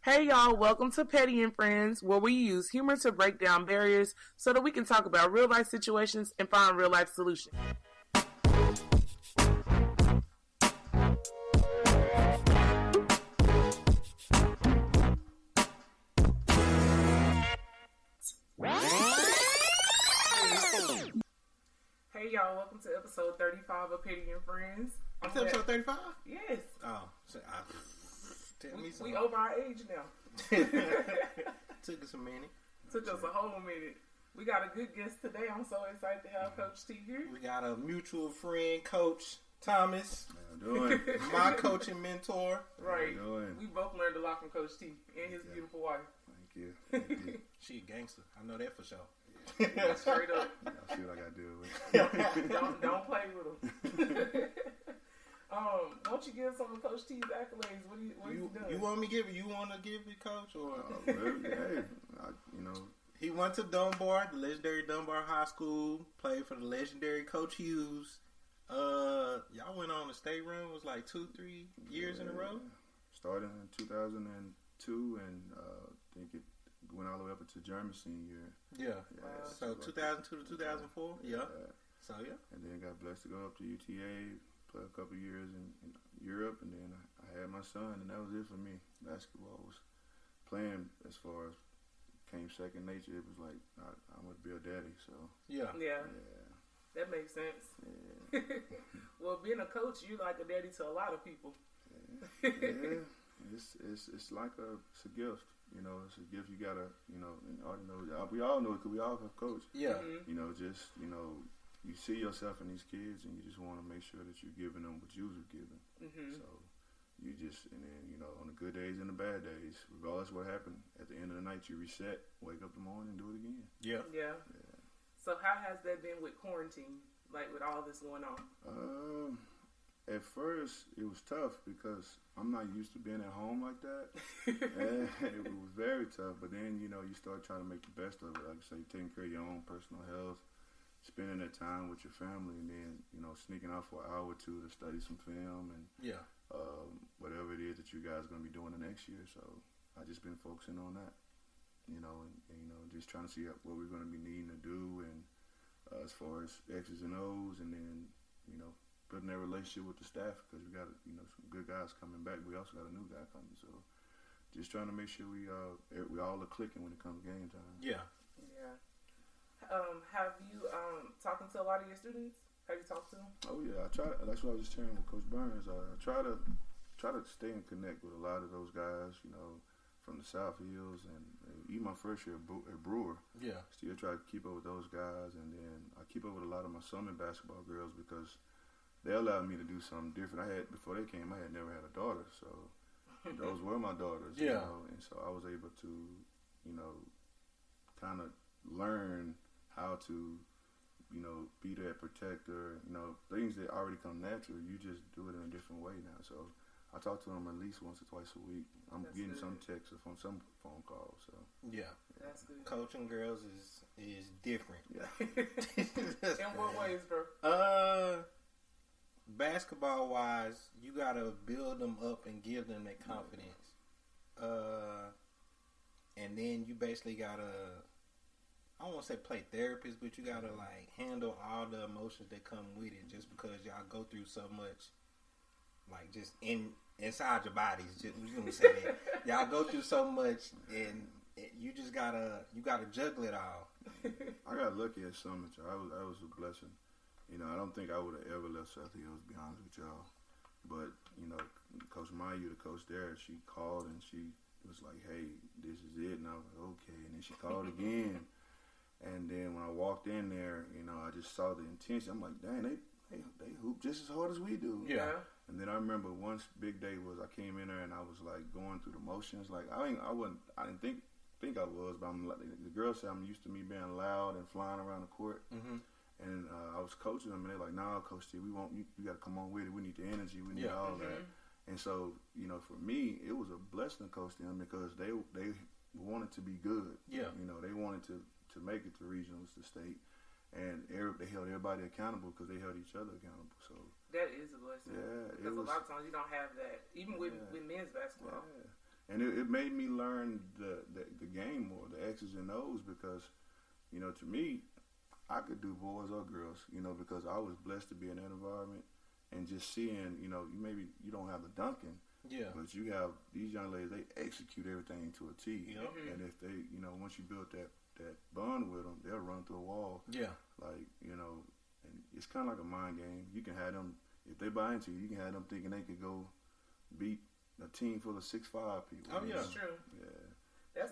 Hey y'all, welcome to Petty and Friends, where we use humor to break down barriers so that we can talk about real life situations and find real life solutions. Hey y'all, welcome to episode 35 of Petty and Friends. It's episode 35? Yes. Oh, so tell me something. We over our age now. Took us a minute. Took us a whole minute. We got a good guest today. I'm so excited to have Coach T here. We got a mutual friend, Coach Thomas. How you doing? My coaching mentor. Right. How you doing? We both learned a lot from Coach T and his beautiful wife. Thank you. Thank you. She a gangster. I know that for sure. Yeah, straight up. I'll see what I got to do with. Don't play with him. Why don't you give some of Coach T's accolades? What he done? You want me to give it? You want to give it, Coach? Or Well, hey, he went to Dunbar, the legendary Dunbar High School. Played for the legendary Coach Hughes. Y'all went on the state run. Was like 2-3 years in a row. Started in 2002, and I think it went all the way up to German senior year. Yeah. So 2002 to 2004. Yeah. So yeah. And then got blessed to go up to UTA, play a couple years in Europe, and then I had my son, and that was it for me. Basketball was playing as far as came second nature. It was like I'm gonna be a daddy. So Yeah. That makes sense. Yeah. Well, being a coach, you're like a daddy to a lot of people. Yeah. It's like it's a gift. You know, it's a gift you gotta, and we all know it because we all have coached. Yeah. Mm-hmm. You see yourself in these kids, and you just want to make sure that you're giving them what you was given. Mm-hmm. So you just, and then, on the good days and the bad days, regardless of what happened, at the end of the night, you reset, wake up in the morning, and do it again. Yeah. Yeah. So how has that been with quarantine, like with all this going on? At first, it was tough because I'm not used to being at home like that. And it was very tough. But then, you start trying to make the best of it. Like I say, taking care of your own personal health, spending that time with your family, and then, sneaking out for an hour or two to study some film and whatever it is that you guys are going to be doing the next year. So I just been focusing on that, and just trying to see what we're going to be needing to do, and as far as X's and O's, and then, building that relationship with the staff, because we got some good guys coming back. We also got a new guy coming, so just trying to make sure we all are clicking when it comes game time. Yeah. Have you talking to a lot of your students? Have you talked to them? Oh yeah, I try. That's what I was just sharing with Coach Burns. I try to stay and connect with a lot of those guys, from the South Hills, and even my first year at Brewer. Yeah. Still try to keep up with those guys, and then I keep up with a lot of my summer basketball girls because they allowed me to do something different. Before they came, I had never had a daughter, so those were my daughters. Yeah. And so I was able to, kind of learn how to, be that protector. Things that already come natural. You just do it in a different way now. So I talk to them at least once or twice a week. I'm getting some texts or from some phone calls. So yeah, that's good. Coaching girls is different. Yeah. In what ways, bro? Basketball wise, you gotta build them up and give them that confidence. And then you basically gotta, I don't want to say play therapist, but you gotta like handle all the emotions that come with it, just because y'all go through so much, like just inside your bodies. Just, you gonna say that y'all go through so much, and you just gotta juggle it all. I got lucky at Summit. I was a blessing. I don't think I would have ever left South Hills, to be honest with y'all. But, Coach Mayu, the coach there, she called and she was like, hey, this is it. And I was like, okay. And then she called again. And then when I walked in there, I just saw the intensity. I'm like, dang, they hoop just as hard as we do. Yeah. And then I remember one big day was I came in there and I was like going through the motions. Like, I didn't think I was, but I'm like, the girls said I'm used to me being loud and flying around the court. Mm-hmm. And I was coaching them, and they're like, "Nah, Coach T, we want you got to come on with it. We need the energy. We need all that." And so, for me, it was a blessing to coach them because they wanted to be good. Yeah. They wanted to make it to regionals, to state, and they held everybody accountable because they held each other accountable. So that is a blessing. Yeah, because a lot of times you don't have that, even with men's basketball. Yeah. And it made me learn the game more, the X's and O's, because, you know, to me, I could do boys or girls, you know, because I was blessed to be in that environment and just seeing, you know, maybe you don't have the dunking, but you have these young ladies, they execute everything to a T. Yep. And if they, you know, once you build that bond with them, they'll run through a wall. Yeah. Like, you know, and it's kind of like a mind game. You can have them, if they buy into you, you can have them thinking they could go beat a team full of 6'5" people. Oh, yeah. That's true. Yeah. That's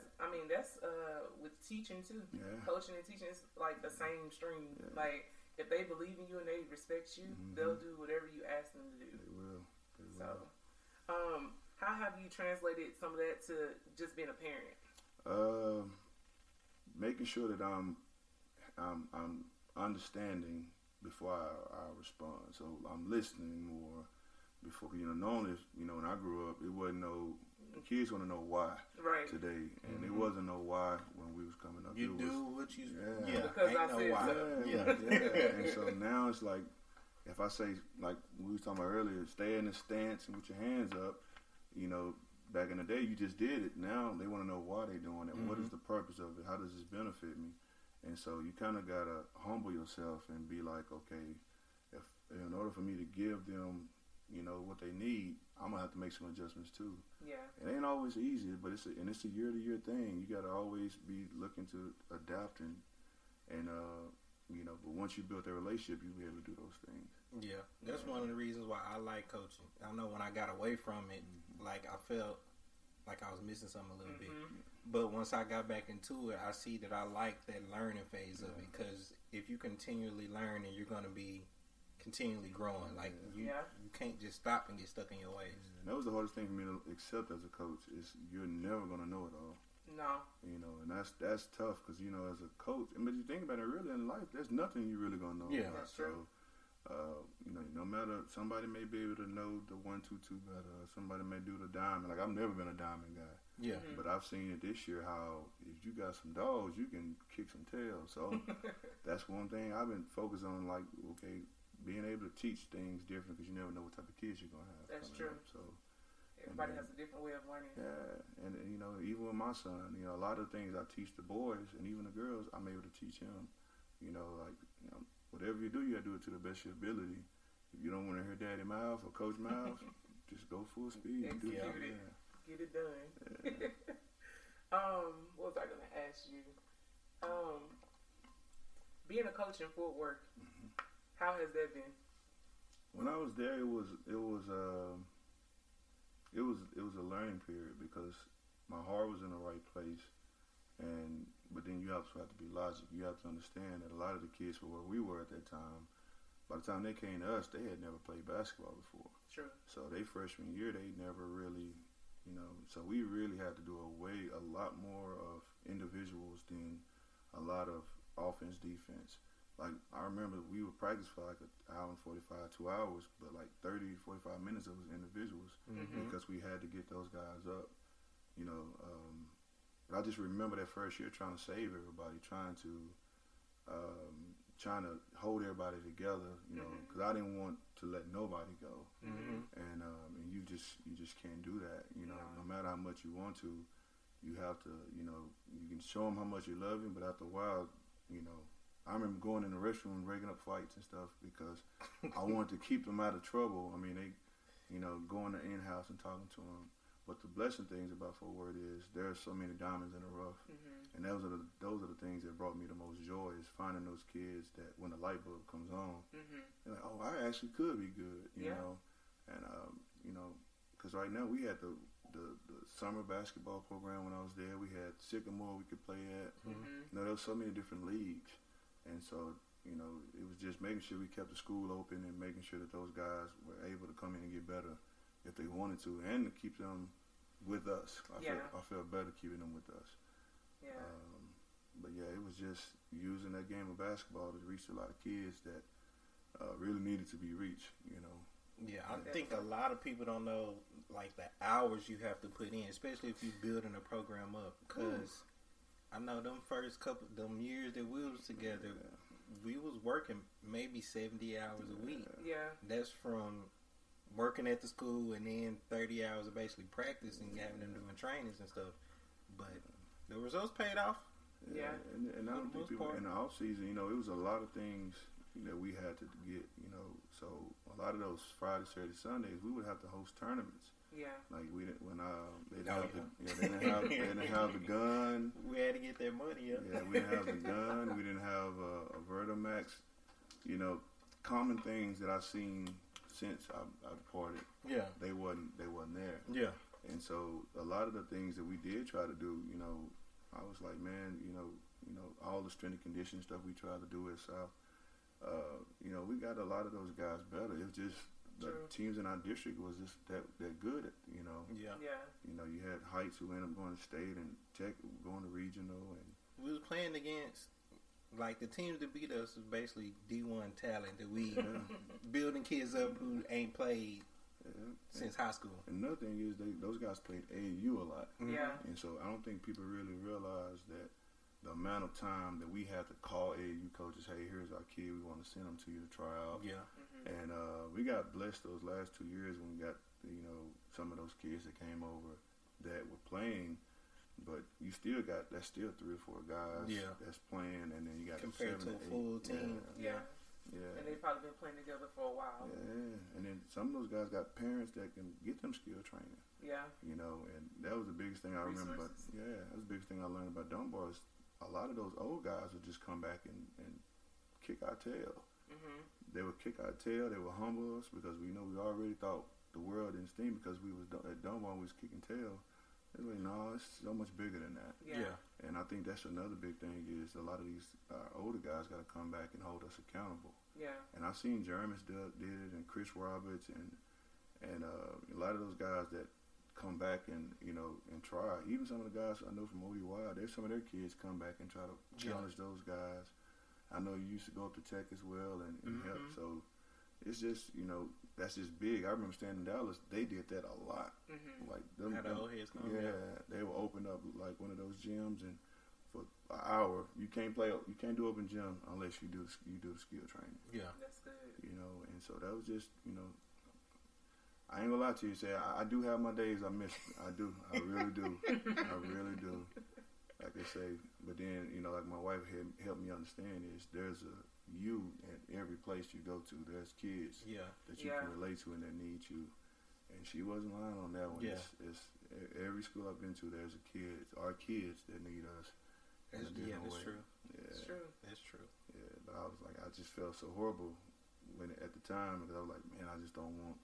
with teaching too. Yeah. Coaching and teaching is like the same stream. Yeah. Like, if they believe in you and they respect you, they'll do whatever you ask them to do. They will. So, how have you translated some of that to just being a parent? Making sure that I'm understanding before I respond. So I'm listening more before, you know, knowing this, you know, when I grew up, it wasn't no, kids want to know why today, and it wasn't no why when we was coming up. You it do was, what you, because I said why. so. Yeah. And so now it's like, if I say, like we was talking about earlier, stay in the stance and with your hands up, you know, back in the day, you just did it. Now they want to know why they're doing it. What is the purpose of it? How does this benefit me? And so you kind of got to humble yourself and be like, okay, if in order for me to give them, you know, what they need, I'm going to have to make some adjustments too. Yeah. It ain't always easy, but it's a year-to-year thing. You got to always be looking to adapt and you know, but once you build that relationship, you'll be able to do those things. Yeah, that's one of the reasons why I like coaching. I know when I got away from it, like I felt like I was missing something a little bit. But once I got back into it, I see that I like that learning phase of it, because if you continually learn, and you're going to be continually growing. Like you can't just stop and get stuck in your ways. And that was the hardest thing for me to accept as a coach, is you're never going to know it all. No. You know, and that's tough, because, you know, as a coach, but you think about it, really in life, there's nothing you really going to know. Yeah, that's true. You know, no matter, somebody may be able to know the 1-2-2 better, or somebody may do the diamond. Like, I've never been a diamond guy. Yeah. But I've seen it this year, how if you got some dogs, you can kick some tails. So that's one thing I've been focused on, like, okay, being able to teach things different, because you never know what type of kids you're going to have. That's true. Up. So everybody has a different way of learning. Yeah, and you know, even with my son, you know, a lot of things I teach the boys and even the girls, I'm able to teach him. You know, like, you know, whatever you do, you got to do it to the best of your ability. If you don't want to hear daddy mouth or coach mouth, just go full speed. Execute do it. Yeah. Get it done. Yeah. What was I going to ask you? Being a coach in Fort Worth, how has that been? When I was there, it was a learning period, because my heart was in the right place, but then you also have to be logical. You have to understand that a lot of the kids from where we were at that time, by the time they came to us, they had never played basketball before. True. So they freshman year, they never really, you know. So we really had to do a lot more of individuals than a lot of offense, defense. Like, I remember we would practice for like an hour and 45, 2 hours, but like 30, 45 minutes of it was individuals, because we had to get those guys up, you know. But I just remember that first year trying to save everybody, trying to hold everybody together, you know, because I didn't want to let nobody go. And you just can't do that, you know. No matter how much you want to, you have to, you know, you can show them how much you love them, but after a while, you know, I remember going in the restroom and breaking up fights and stuff, because I wanted to keep them out of trouble. I mean, they, you know, going to in-house and talking to them. But the blessing things about Fort Worth is there are so many diamonds in the rough, and those are the things that brought me the most joy, is finding those kids that when the light bulb comes on, they're like, oh, I actually could be good, you know. And you know, because right now we had the summer basketball program when I was there. We had Sycamore we could play at. You know, there was so many different leagues. And so, you know, it was just making sure we kept the school open and making sure that those guys were able to come in and get better if they wanted to, and to keep them with us. I felt better keeping them with us. Yeah. But yeah, it was just using that game of basketball to reach a lot of kids that really needed to be reached, you know. Yeah, I think a lot of people don't know, like, the hours you have to put in, especially if you're building a program up, because I know them them years that we was together, we was working maybe 70 hours a week. Yeah. That's from working at the school and then 30 hours of basically practice and having them doing trainings and stuff. But the results paid off. Yeah. And I don't think people in the off season, you know, it was a lot of things that we had to get, you know. So a lot of those Friday, Saturday, Sundays, we would have to host tournaments. Yeah. Like we didn't when they didn't have the gun. We had to get that money up. Yeah, we didn't have the gun. We didn't have a Vertimax. You know, common things that I've seen since I departed. Yeah. They wasn't there. Yeah. And so a lot of the things that we did try to do, you know, I was like, man, you know, all the strength and conditioning stuff we tried to do at South. You know, we got a lot of those guys better. It was just the teams in our district was just that good, you know. Yeah. Yeah. You know, you had Heights who ended up going to state and Tech going to regional, and we was playing against like the teams that beat us was basically D1 talent that we building kids up who ain't played since high school. And another thing is those guys played AAU a lot. Yeah. And so I don't think people really realize that the amount of time that we had to call AAU coaches, hey, here's our kid, we want to send them to you to try out. Yeah. And we got blessed those last 2 years when we got, you know, some of those kids that came over that were playing, but you still got, that's still 3 or 4 guys that's playing, and then you got compared 7 to a full team. Yeah. Yeah. And they've probably been playing together for a while. Yeah. And then some of those guys got parents that can get them skill training. Yeah. You know, and that was the biggest thing I remember. About, that was the biggest thing I learned about Dunbar is a lot of those old guys would just come back and kick our tail. Mm-hmm. They would kick our tail. They would humble us because we know we already thought the world didn't steam because we was at Dunbar we was kicking tail. It's like, no, it's so much bigger than that. Yeah. And I think that's another big thing is a lot of these older guys got to come back and hold us accountable. Yeah. And I've seen Jeremy's did it, and Chris Roberts, and a lot of those guys that come back and, you know, and try. Even some of the guys I know from OUI, there's some of their kids come back and try to challenge those guys. I know you used to go up to Tech as well and help. So it's just, you know, that's just big. I remember standing in Dallas, they did that a lot. Mm-hmm. Like them, Had the old heads come they will open up like one of those gyms, and for an hour you can't do open gym unless you do the skill training. Yeah. That's good. You know, and so that was just, you know, I ain't gonna lie to you. Say I do have my days I miss. I do. I really do. I really do. Like I say, but then, you know, like my wife helped me understand is there's a you at every place you go to. There's kids that you can relate to and that need you. And she wasn't lying on that one. Yeah. It's every school I've been to, there's our kids that need us. That's true. Yeah. That's true. That's true. Yeah, but I was like, I just felt so horrible when at the time because I was like, man, I just don't want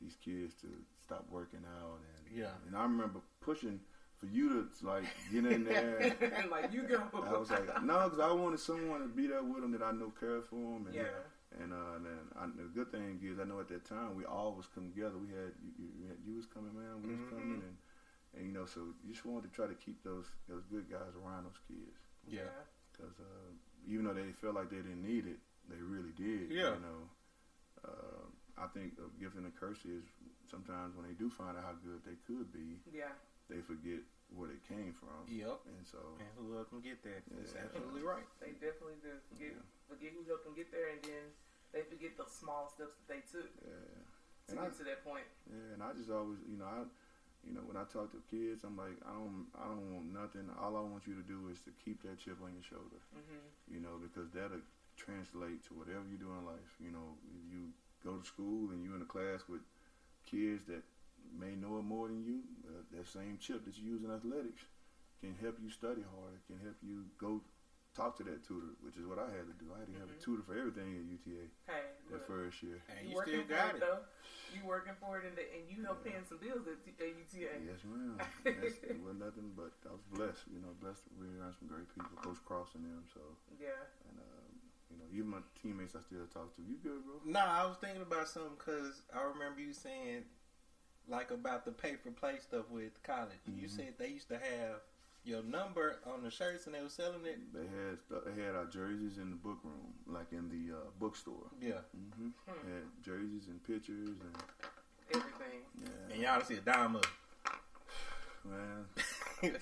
these kids to stop working out. And I remember pushing for you to like get in there. Like you go. I was like, no, because I wanted someone to be there with them that I know cared for them. And, and then the good thing is, I know at that time we all was coming together. We had you was coming, man. We was coming, and you know, so you just wanted to try to keep those good guys around those kids. Yeah. Because even though they felt like they didn't need it, they really did. Yeah. You know, I think a gift and a curse is sometimes when they do find out how good they could be. Yeah. They forget where they came from. Yep. And so. And who helped them get there? That's absolutely right. They definitely do. Forget who helped them get there, and then they forget the small steps that they took to get to that point. Yeah, and I just always, you know, when I talk to kids, I'm like, I don't want nothing. All I want you to do is to keep that chip on your shoulder. Mm-hmm. You know, because that'll translate to whatever you do in life. You know, if you go to school and you're in a class with kids that may know it more than you, that same chip that you use in athletics can help you study harder, can help you go talk to that tutor, which is what I had to do. I had to have a tutor for everything at UTA that first year. And you working still got for it, though. You working for it, and you help paying some bills at UTA. Yes, ma'am. It wasn't nothing, but I was blessed. You know, blessed to be around some great people, Coach Cross and them. So and you know, even my teammates I still talk to. You good, bro? Nah, I was thinking about something because I remember you saying like about the pay for play stuff with college. You said they used to have your number on the shirts and they were selling it. They had our jerseys in the book room, like in the bookstore. Yeah. Had jerseys and pictures and everything. Yeah. And y'all see a dime of man.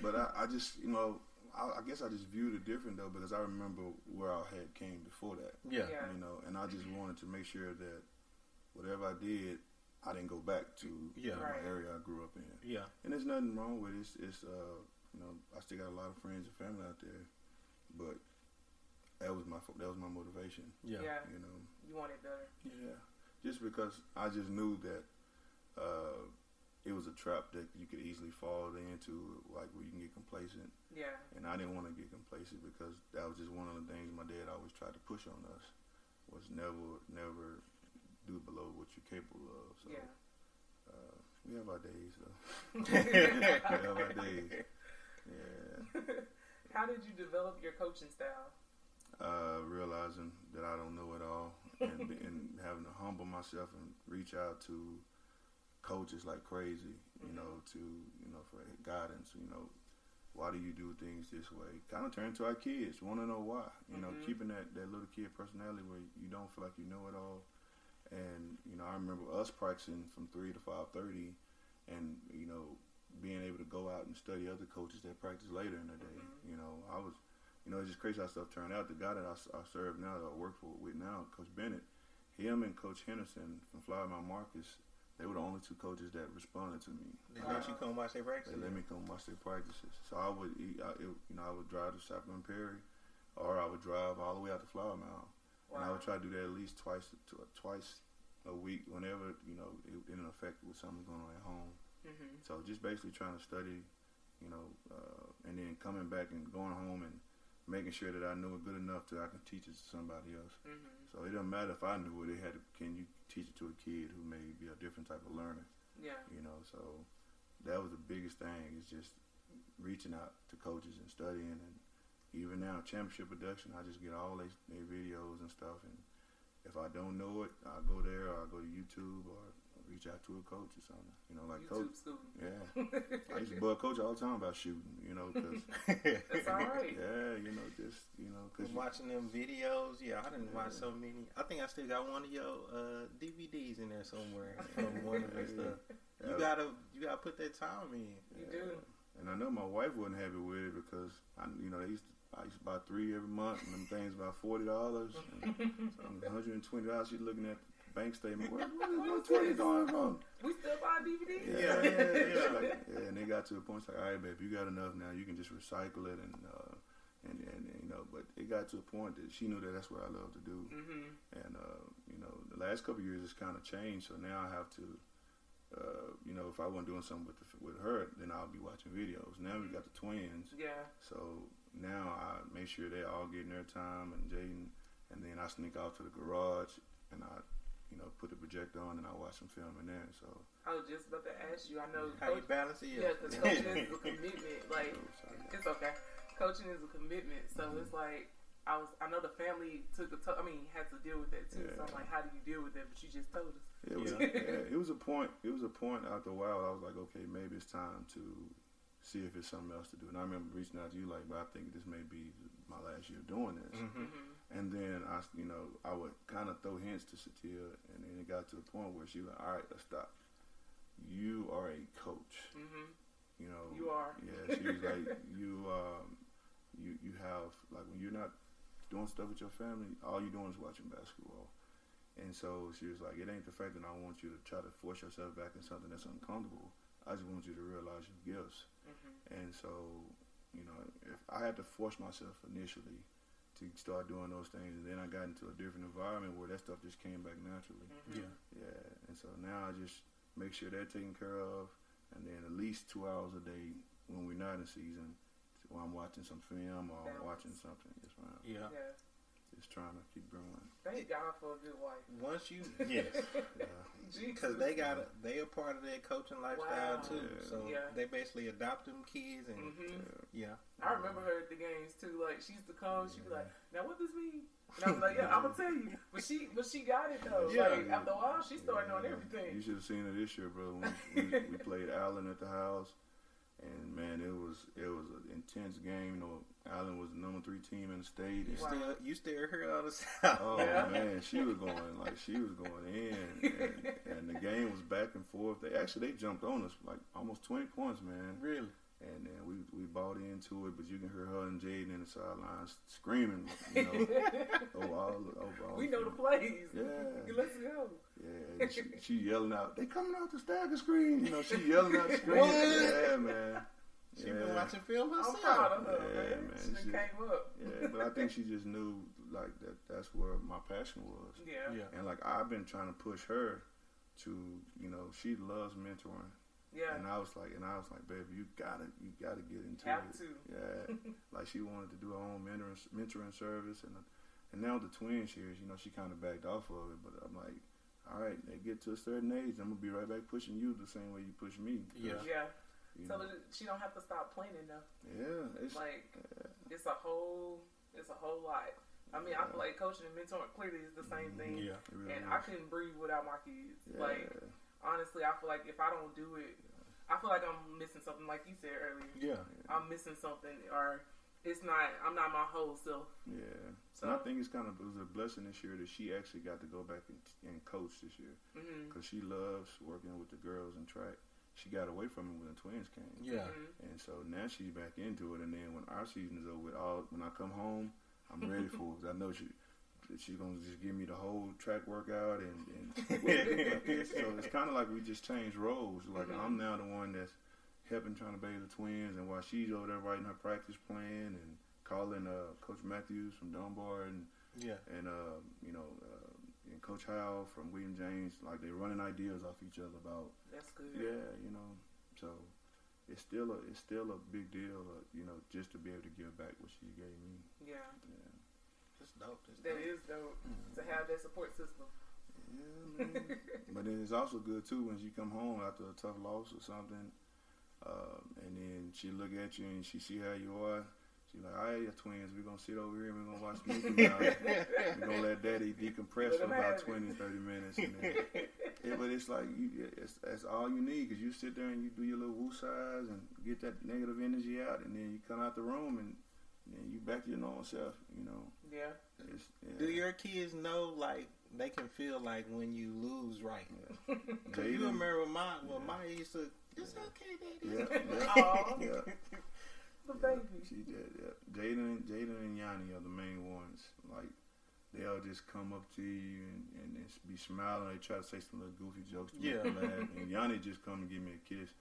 But I just, you know, I guess I just viewed it different though because I remember where I had came before that. Yeah. You know, and I just wanted to make sure that whatever I did, I didn't go back to my area I grew up in. Yeah. And there's nothing wrong with it. It's I still got a lot of friends and family out there, but that was my motivation. Yeah. You know. You want it better. Yeah. Just because I just knew that it was a trap that you could easily fall into, like where you can get complacent. Yeah. And I didn't want to get complacent because that was just one of the things my dad always tried to push on us, was never do below what you're capable of. So we have our days though. We have our days. Yeah. How did you develop your coaching style? Realizing that I don't know it all, and having to humble myself and reach out to coaches like crazy, you know, for guidance. You know, why do you do things this way? Kind of turn to our kids, want to know why. You know, keeping that little kid personality where you don't feel like you know it all. And you know, I remember us practicing from 3 to 5:30, and you know, being able to go out and study other coaches that practice later in the day. You know, it's just crazy how stuff turned out. The guy that I serve now, that I work with now, Coach Bennett, him and Coach Henderson from Flower Mount Marcus, they were the only two coaches that responded to me. They let you come watch their practices? They let me come watch their practices. So I would drive to Chaplain Perry, or I would drive all the way out to Flower Mount. Wow. And I would try to do that at least twice a week, whenever, you know, it didn't affect with something going on at home. So just basically trying to study, you know, and then coming back and going home and making sure that I knew it good enough that I can teach it to somebody else. So it doesn't matter if I knew it. Can you teach it to a kid who may be a different type of learner? Yeah. You know, so that was the biggest thing, is just reaching out to coaches and studying. And even now, championship production, I just get all their videos and stuff. And if I don't know it, I'll go there, or I'll go to YouTube, or reach out to a coach or something. You know, like YouTube coach. student. Yeah. I used to bug coach all the time about shooting, you know, because. That's all right. Yeah, you know, just, you know. Cause watching them videos, I didn't watch so many. I think I still got one of your DVDs in there somewhere from one of the stuff. You gotta put that time in. You do. And I know my wife wasn't happy with it because I used to buy 3 every month, and them things about $40, and $120. She's looking at the bank statement. Where is $20 going from? We still buy DVDs. Yeah. And they got to a point, it's like, all right, babe, you got enough now. You can just recycle it, and you know. But it got to a point that she knew that that's what I love to do. And you know, the last couple of years it's kind of changed. So now I have to. You know, if I wasn't doing something with her, then I'll be watching videos. Now we got the twins. Yeah. So now I make sure they all getting their time, and Jaden, and then I sneak out to the garage and I, you know, put the projector on and I watch some film in there. So I was just about to ask you. I know how you balance it. Yeah, because coaching is a commitment. Like it's okay. Coaching is a commitment. So it's like I know the family had to deal with that too. So I'm like, how do you deal with that? But you just told us. It was a point. It was a point after a while. I was like, okay, maybe it's time to see if it's something else to do. And I remember reaching out to you like, but I think this may be my last year doing this. And then I would kind of throw hints to Satia, and then it got to the point where she was like, all right, let's stop. You are a coach. You know, you are. Yeah, she was like, you have, like, when you're not doing stuff with your family, all you're doing is watching basketball. And so she was like, it ain't the fact that I want you to try to force yourself back in something that's uncomfortable. I just want you to realize your gifts. And so, you know, if I had to force myself initially to start doing those things, and then I got into a different environment where that stuff just came back naturally. Yeah. And so now I just make sure they're taken care of, and then at least 2 hours a day when we're not in season, when I'm watching some film or I'm watching something. Yes, ma'am. Yeah. Just trying to keep growing. Thank God for a good wife. Once you, because they a part of their coaching lifestyle too. So they basically adopt them kids, and I remember her at the games too. Like she used to come, she'd be like, "Now what does this mean?" And I was like, "Yeah, I'm gonna tell you." But she got it though. Like after a while, she started knowing everything. You should have seen it this year, bro. We played Allen at the house. And man, it was an intense game. You know, Allen was the number 3 team in the state. You still heard all the sound. Oh man, she was going in, and the game was back and forth. They jumped on us like almost 20 points, man. Really? And then we bought into it, but you can hear her and Jaden in the sidelines screaming, over all we know the plays. Yeah. Let's go. Yeah, and she yelling out, they coming out the stagger screen. She yelling out the screen. Yeah, man. She been watching film herself. I'm proud of her, Yeah, man. man. She came up. Yeah, but I think she just knew, like, that's where my passion was. Yeah. And, like, I've been trying to push her to, she loves mentoring. Yeah. And I was like, baby, you gotta get into Have it. to. Yeah. Like, she wanted to do her own mentoring service, and now the twins here, she kind of backed off of it. But I'm like, all right, they get to a certain age, I'm gonna be right back pushing you the same way you push me. Yeah. So that she don't have to stop planning though. Yeah. It's a whole lot. I mean, I feel like coaching and mentoring clearly is the same thing. Yeah. Really And is. I couldn't breathe without my kids. Yeah. Like, honestly, I feel like if I don't do it, I feel like I'm missing something. Like you said earlier. Yeah. I'm missing something, or I'm not my whole self. Yeah. So And I think it was a blessing this year that she actually got to go back and coach this year, because she loves working with the girls in track. She got away from it when the twins came. Yeah. And so now she's back into it. And then when our season is over, when I come home, I'm ready for it. I know she's gonna just give me the whole track workout, and so it's kind of like we just changed roles. Like I'm now the one that's helping trying to bathe the twins, and while she's over there writing her practice plan and calling Coach Matthews from Dunbar and Coach Howell from William James, like they're running ideas off each other about. That's good. Yeah, so it's still a big deal, just to be able to give back what she gave me. Yeah. That's dope. That is dope to have that support system. Yeah, man. But then it's also good too when you come home after a tough loss or something, and then she look at you and she see how you are. She's like, all right, your twins, we're going to sit over here and we're going to watch the movie now. We're going to let daddy decompress for about 20, 30 minutes. And then, but it's like, that's all you need, because you sit there and you do your little woosahs and get that negative energy out, and then you come out the room and then you back to your normal self, Yeah. Do your kids know, like, they can feel like when you lose, right? Because you remember Maya used to, it's okay, daddy. Yeah. The baby. She did, Jaden and Yanni are the main ones. Like, they'll just come up to you and be smiling. They try to say some little goofy jokes to make you laugh. And Yanni just come and give me a kiss.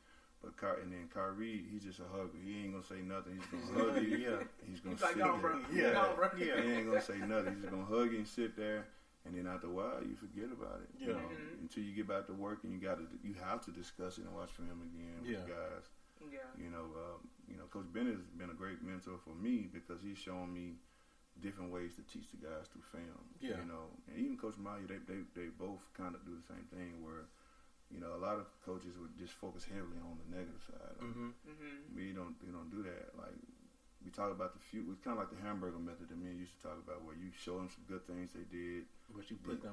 And then Kyrie, he's just a hugger. He ain't gonna say nothing. He's gonna hug you. He's gonna sit there. Bro. He ain't gonna say nothing. He's just gonna hug you and sit there. And then after a while, you forget about it. Until you get back to work and you have to discuss it and watch film again with the guys. Yeah. Coach Bennett has been a great mentor for me, because he's shown me different ways to teach the guys through film. And even Coach Maya, they both kind of do the same thing, where a lot of coaches would just focus heavily on the negative side. We don't do that. Like, we talk about we kind of like the hamburger method that me and used to talk about, where you show them some good things they did, but you put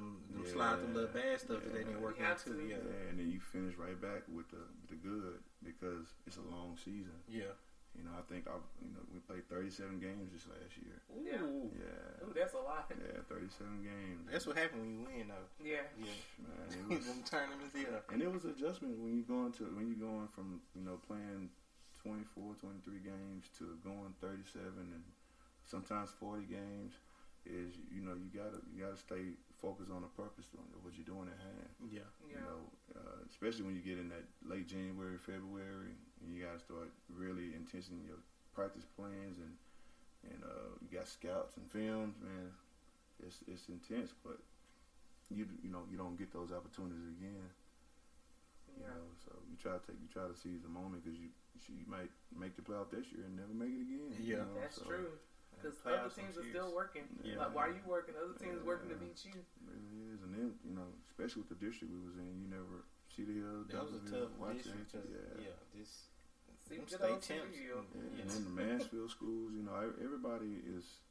slide them little bad stuff that they didn't work into. And then you finish right back with the good, because it's a long season. I think we played 37 games this last year. Ooh, that's a lot. 37 games. That's what happened when you win, though. Man, it was them tournaments. And it was adjustment when you're going from playing 24, 23 games to going 37 and sometimes 40 games. Is you gotta stay focused on the purpose of what you're doing at hand. Especially when you get in that late January, February, and you gotta start really intentioning your practice plans, and you got scouts and films. Man, it's intense, but you don't get those opportunities again. So you try to seize the moment, because you might make the playoff this year and never make it again. That's true. Because other teams are still working. Like, why are you working? Other teams working to beat you. It really is. And then, especially with the district we was in, you never see the Hill. That was a tough district. State champs. And then the Mansfield schools, everybody is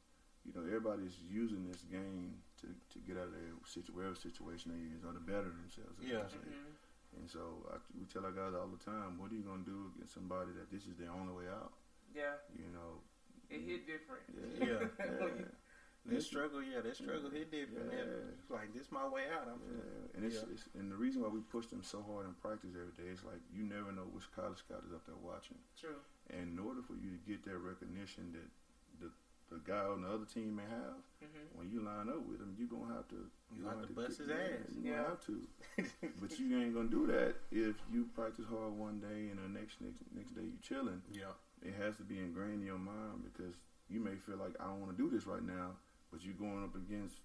using this game to get out of their whatever situation they is, or to better themselves. And so we tell our guys all the time, what are you going to do against somebody that this is their only way out? It hit different. That struggle hit different. Yeah. It's like, this my way out. And and the reason why we push them so hard in practice every day is like, you never know which college scout is up there watching. True. And in order for you to get that recognition that the guy on the other team may have, when you line up with him, you're gonna have to bust his ass. You're gonna have to. But you ain't gonna do that if you practice hard one day and the next day you chilling. Yeah. It has to be ingrained in your mind, because you may feel like, I don't want to do this right now, but you're going up against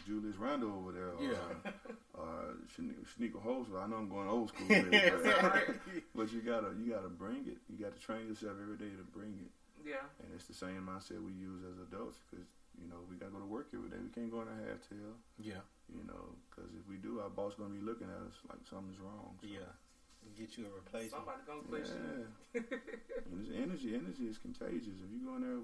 Julius Randle over there, or Shanika Holmes. I know I'm going old school, but you gotta bring it. You got to train yourself every day to bring it. Yeah. And it's the same mindset we use as adults, because we gotta go to work every day. We can't go in a half tail. Yeah. Because if we do, our boss gonna be looking at us like something's wrong. So. Yeah. Get you a replacement. Somebody gonna question you. And this energy is contagious. If you go in there,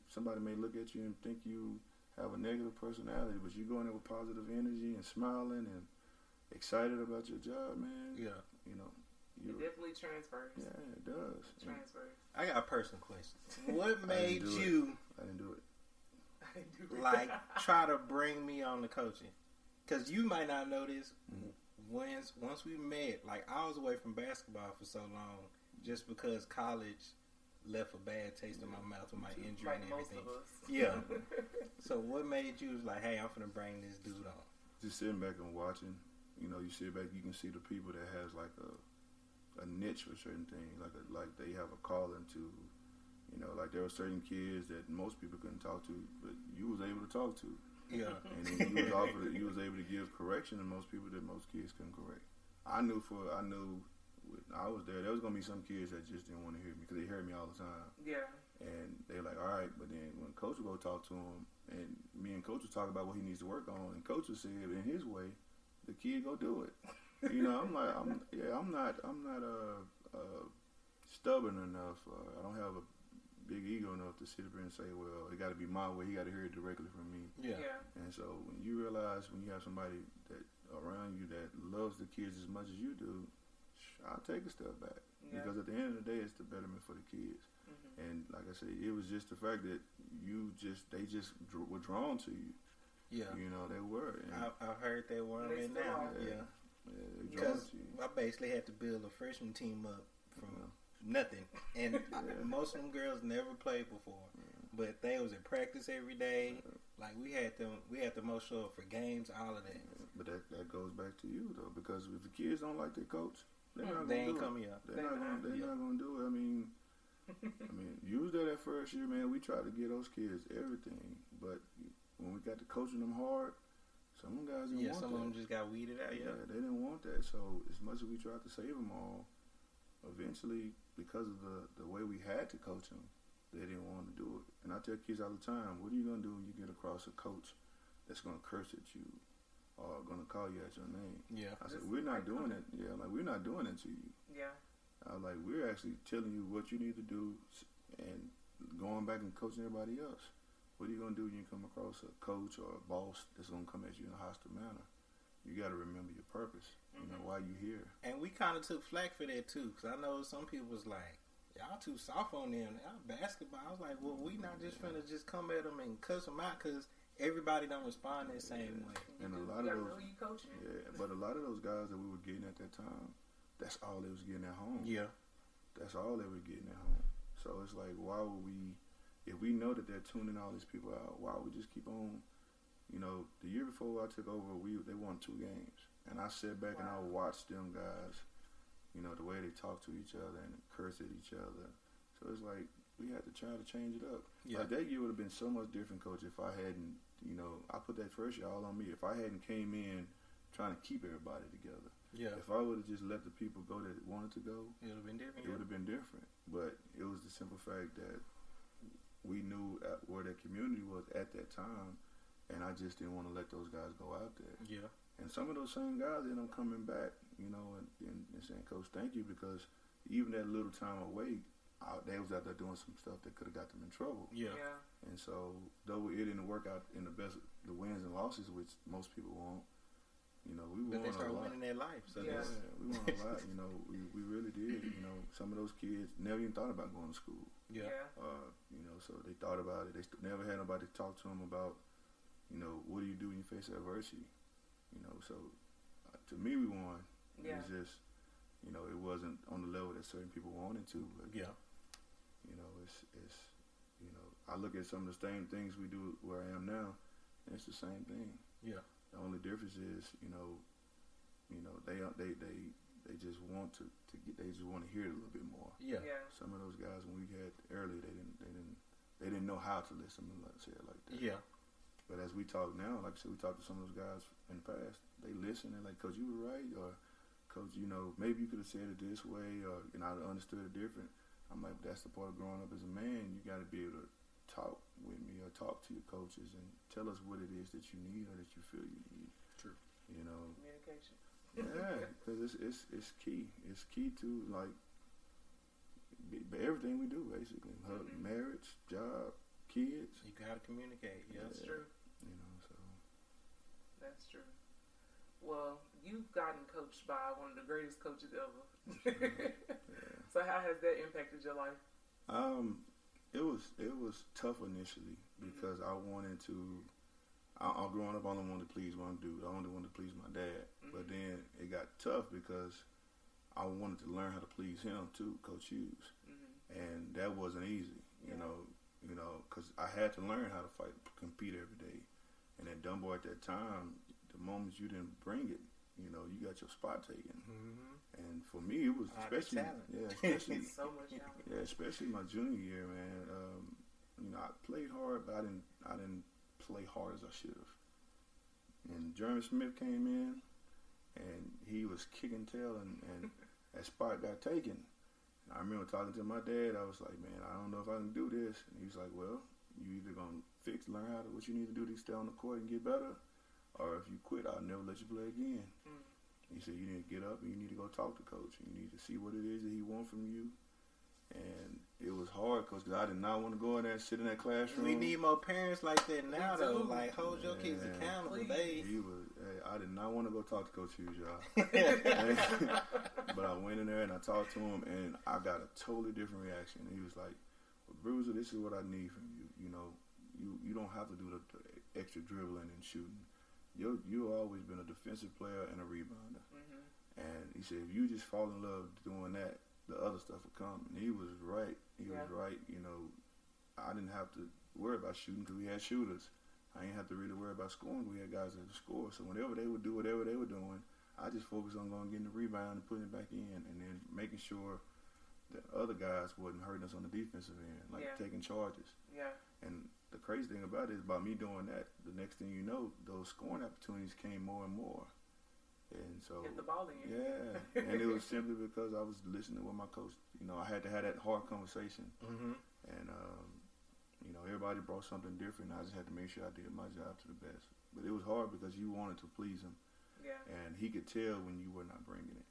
somebody may look at you and think you have a negative personality, but you go in there with positive energy and smiling and excited about your job, man. Yeah. It definitely transfers. Yeah, it does. It transfers. I got a personal question. What made you? I didn't do it. Like, try to bring me on the coaching? Because you might not know this. Once we met, like, I was away from basketball for so long, just because college left a bad taste in my mouth with my injury like and everything. Most of us. Yeah. So what made you like, hey, I'm finna bring this dude on? Just sitting back and watching. You sit back, you can see the people that has like a niche for certain things, like they have a calling to. Like there were certain kids that most people couldn't talk to, but you was able to talk to. Yeah. And then you was able to give correction to most people that most kids couldn't correct. I knew when I was there was gonna be some kids that just didn't want to hear me, because they heard me all the time. Yeah. And they're like, all right, but then when Coach would go talk to him, and me and Coach would talk about what he needs to work on, and Coach would say in his way, the kid go do it. I'm like, I'm not stubborn enough. I don't have a big ego enough to sit up here and say, well, it got to be my way. He got to hear it directly from me. Yeah. And so when you realize, when you have somebody that around you that loves the kids as much as you do, I'll take a step back. Yeah. Because at the end of the day, it's the betterment for the kids. And like I said, it was just the fact that they just were drawn to you. Yeah. They were. I heard they weren't in now. Yeah. Because I basically had to build a freshman team up from nothing, and most of them girls never played before, but they was in practice every day. Like we had the most show up for games, all of that. But that goes back to you though, because if the kids don't like their coach, they're not they ain't gonna coming up. They're not gonna do it. I mean, you was there that first year, man. We tried to get those kids everything, but when we got to coaching them hard, some of them guys didn't want that. Some of them just got weeded out. Yeah, they didn't want that. So as much as we tried to save them all, eventually, because of the way we had to coach them, they didn't want to do it. And I tell kids all the time, what are you going to do when you get across a coach that's going to curse at you or going to call you at your name? Yeah. I said, we're not doing it. Yeah, like, we're not doing it to you. Yeah. I was like, we're actually telling you what you need to do and going back and coaching everybody else. What are you going to do when you come across a coach or a boss that's going to come at you in a hostile manner? You got to remember your purpose, why you here. And we kind of took flack for that too, because I know some people was like, y'all too soft on them. Y'all basketball. I was like, well, we not just finna just come at them and cuss them out, because everybody don't respond that same way. And a lot of those, but a lot of those guys that we were getting at that time, that's all they was getting at home. Yeah. That's all they were getting at home. So it's like, why would we, if we know that they're tuning all these people out, why would we just keep on? The year before I took over, they won 2 games. And I sat back and I watched them guys, the way they talk to each other and curse at each other. So it's like, we had to try to change it up. Yeah. Like that year would have been so much different, Coach, if I hadn't, I put that first year all on me. If I hadn't came in trying to keep everybody together. Yeah. If I would have just let the people go that wanted to go, it would have been different. It would have been different. But it was the simple fact that we knew where that community was at that time. And I just didn't want to let those guys go out there. Yeah. And some of those same guys ended up coming back, and saying, Coach, thank you, because even that little time away, they was out there doing some stuff that could have got them in trouble. Yeah. And so, though it didn't work out in the wins and losses, which most people won't, You know, we But won they start a lot. winning their life. So Yeah. We won a lot. You know, we really did. You know, some of those kids never even thought about going to school. yeah. You know, so they thought about it. They never had nobody to talk to them about, you know, what do you do when you face adversity? You know, so to me, we won. Yeah. It's just, you know, it wasn't on the level that certain people wanted to. But, Yeah. you know, it's you know, I look at some of the same things we do where I am now, and it's the same thing. Yeah. The only difference is, you know, they just want to get, they just want to hear it a little bit more. Yeah. Yeah. Some of those guys when we had early, they didn't know how to listen. Let's say it like that. Yeah. But as we talk now, like I said, we talked to some of those guys in the past. They listen and like, Coach, you were right, or Coach, you know, maybe you could have said it this way, or and I understood it different. I'm like, that's the part of growing up as a man. You got to be able to talk with me or talk to your coaches and tell us what it is that you need or that you feel you need. True. You know. Communication. Yeah, because it's key. It's key to like everything we do basically. Marriage, job, kids. You gotta communicate. Yeah. That's true. You know, so That's true. Well, you've gotten coached by one of the greatest coaches ever. yeah. So how has that impacted your life? It was tough initially because I wanted to. I growing up, I only wanted to please one dude. I only wanted to please my dad. But then it got tough because I wanted to learn how to please him too, Coach Hughes, and that wasn't easy. You know, because I had to learn how to fight, compete every day. And at Dunbar at that time, the moments you didn't bring it, you know, you got your spot taken. And for me, it was especially So much talent. especially my junior year, man. You know, I played hard, but I didn't play hard as I should have. And Jeremy Smith came in, and he was kicking tail, and that spot got taken. And I remember talking to my dad. I was like, man, I don't know if I can do this. And he's like, well, you either gonna learn how to what you need to do to stay on the court and get better, or if you quit, I'll never let you play again. He said, you need to get up and you need to go talk to coach. And you need to see what it is that he wants from you. And it was hard because I did not want to go in there and sit in that classroom. We need more parents like that now, though. Like, hold your kids Yeah. accountable. I did not want to go talk to Coach Hughes, y'all. But I went in there and I talked to him, and I got a totally different reaction. He was like, well, Bruiser, this is what I need from you. You know, you don't have to do the extra dribbling and shooting. You've always been a defensive player and a rebounder. And he said, if you just fall in love doing that, the other stuff will come. And he was right. He was right. You know, I didn't have to worry about shooting because we had shooters. I didn't have to really worry about scoring. We had guys that could score. So whenever they would do whatever they were doing, I just focused on going getting the rebound and putting it back in, and then making sure that other guys wasn't hurting us on the defensive end, like taking charges. Yeah. And the crazy thing about it is, by me doing that, the next thing you know, those scoring opportunities came more and more. And so, Get the ball in. yeah, and it was simply because I was listening to what my coach. You know, I had to have that hard conversation, and you know, everybody brought something different. I just had to make sure I did my job to the best. But it was hard because you wanted to please him, and he could tell when you were not bringing it.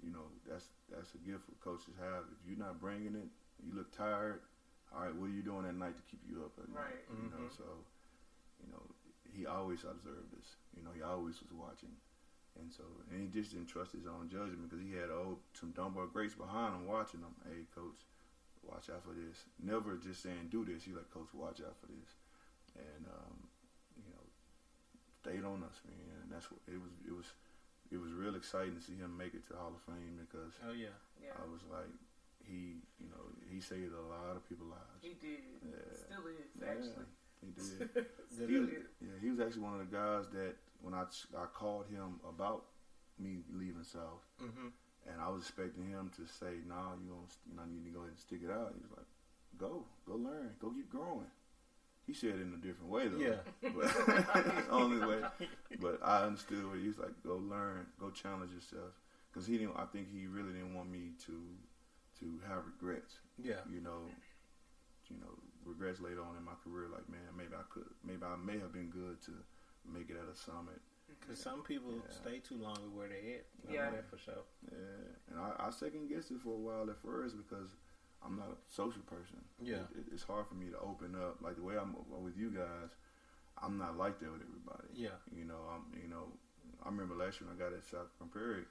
You know, that's a gift for coaches have. If you're not bringing it, you look tired. All right, what are you doing at night to keep you up at night? You know, so you know, he always observed us. You know, he always was watching. And so, and he just didn't trust his own judgment because he had some Dunbar greats behind him watching him. Hey, coach, watch out for this. Never just saying do this. He's like, coach, watch out for this. And you know, stayed on us, man. And that's what it was. It was real exciting to see him make it to Hall of Fame because I was like, he saved a lot of people's lives. He did. Still is actually. He did. He was actually one of the guys that when I called him about me leaving South, and I was expecting him to say, "Nah, you need to go ahead and stick it out." He was like, "Go learn, go keep growing." He said it in a different way though. Yeah, but only way. But I understood what he's like. Go learn, go challenge yourself, because he didn't. I think he really didn't want me to have regrets. Yeah, you know, regrets later on in my career. Like, man, maybe I may have been good to make it at a summit. Because some people stay too long with where they're at. That for sure. Yeah, and I second guessed it for a while at first because I'm not a social person. Yeah, it's hard for me to open up. Like the way I'm with you guys, I'm not like that with everybody. Yeah, I remember last year when I got at South Prairie,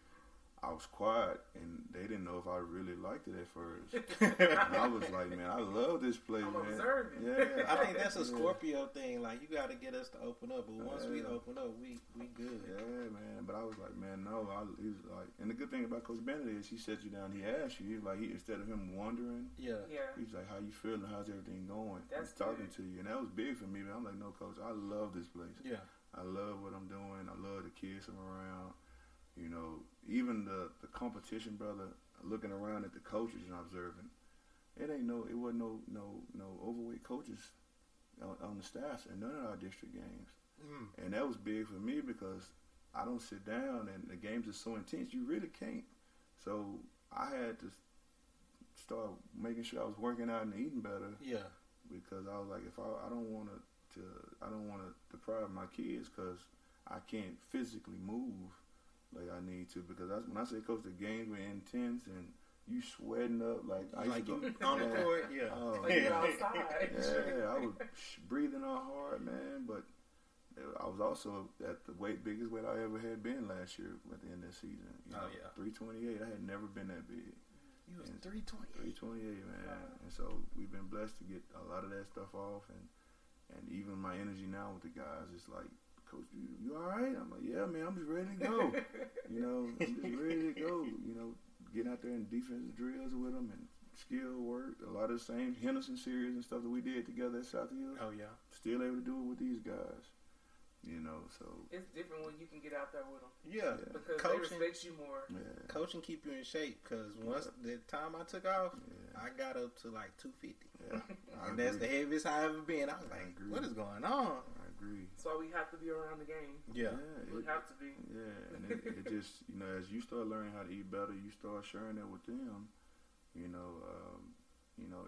I was quiet, and they didn't know if I really liked it at first. And I was like, man, I love this place, I'm man. observing. Yeah, I think that's a Scorpio thing. Like, you got to get us to open up, but once we open up, we good. Yeah, man. But I was like, man, no. He was like, and the good thing about Coach Bennett is he sets you down. He asks you. He was like, instead of him wondering, Yeah. he's like, how you feeling? How's everything going? That's He's talking to you, and that was big for me. Man. I'm like, no, Coach, I love this place. Yeah. I love what I'm doing. I love the kids I'm around. You know, even the competition, brother, looking around at the coaches and observing, it wasn't no overweight coaches on the staff in none of our district games. And that was big for me because I don't sit down and the games are so intense, you really can't. So I had to start making sure I was working out and eating better. Yeah. Because I was like, if I don't want to deprive my kids because I can't physically move like I need to, because when I say, Coach, the games were intense and you sweating up like I used to go on the court, yeah. Oh, like you're outside. Yeah, I was breathing out hard, man. But I was also at the biggest weight I ever had been last year at the end of the season. You know, 328. I had never been that big. You was 328. 328, man. And so we've been blessed to get a lot of that stuff off, and even my energy now with the guys is like, Coach, you all right? I'm like, yeah, man, I'm just ready to go. You know, I'm just ready to go. You know, getting out there in defensive drills with them and skill work. A lot of the same Henderson series and stuff that we did together at South Hills. Oh, yeah. Still able to do it with these guys. You know, so. It's different when you can get out there with them. Yeah. Because coaching, they respect you more. Yeah. Coaching keep you in shape, because once the time I took off, I got up to like 250. Yeah. And that's the heaviest I ever been. I was like, what is going on? I agree. That's why we have to be around the game. Yeah. We have to be. Yeah, and it just, you know, as you start learning how to eat better, you start sharing that with them. You know,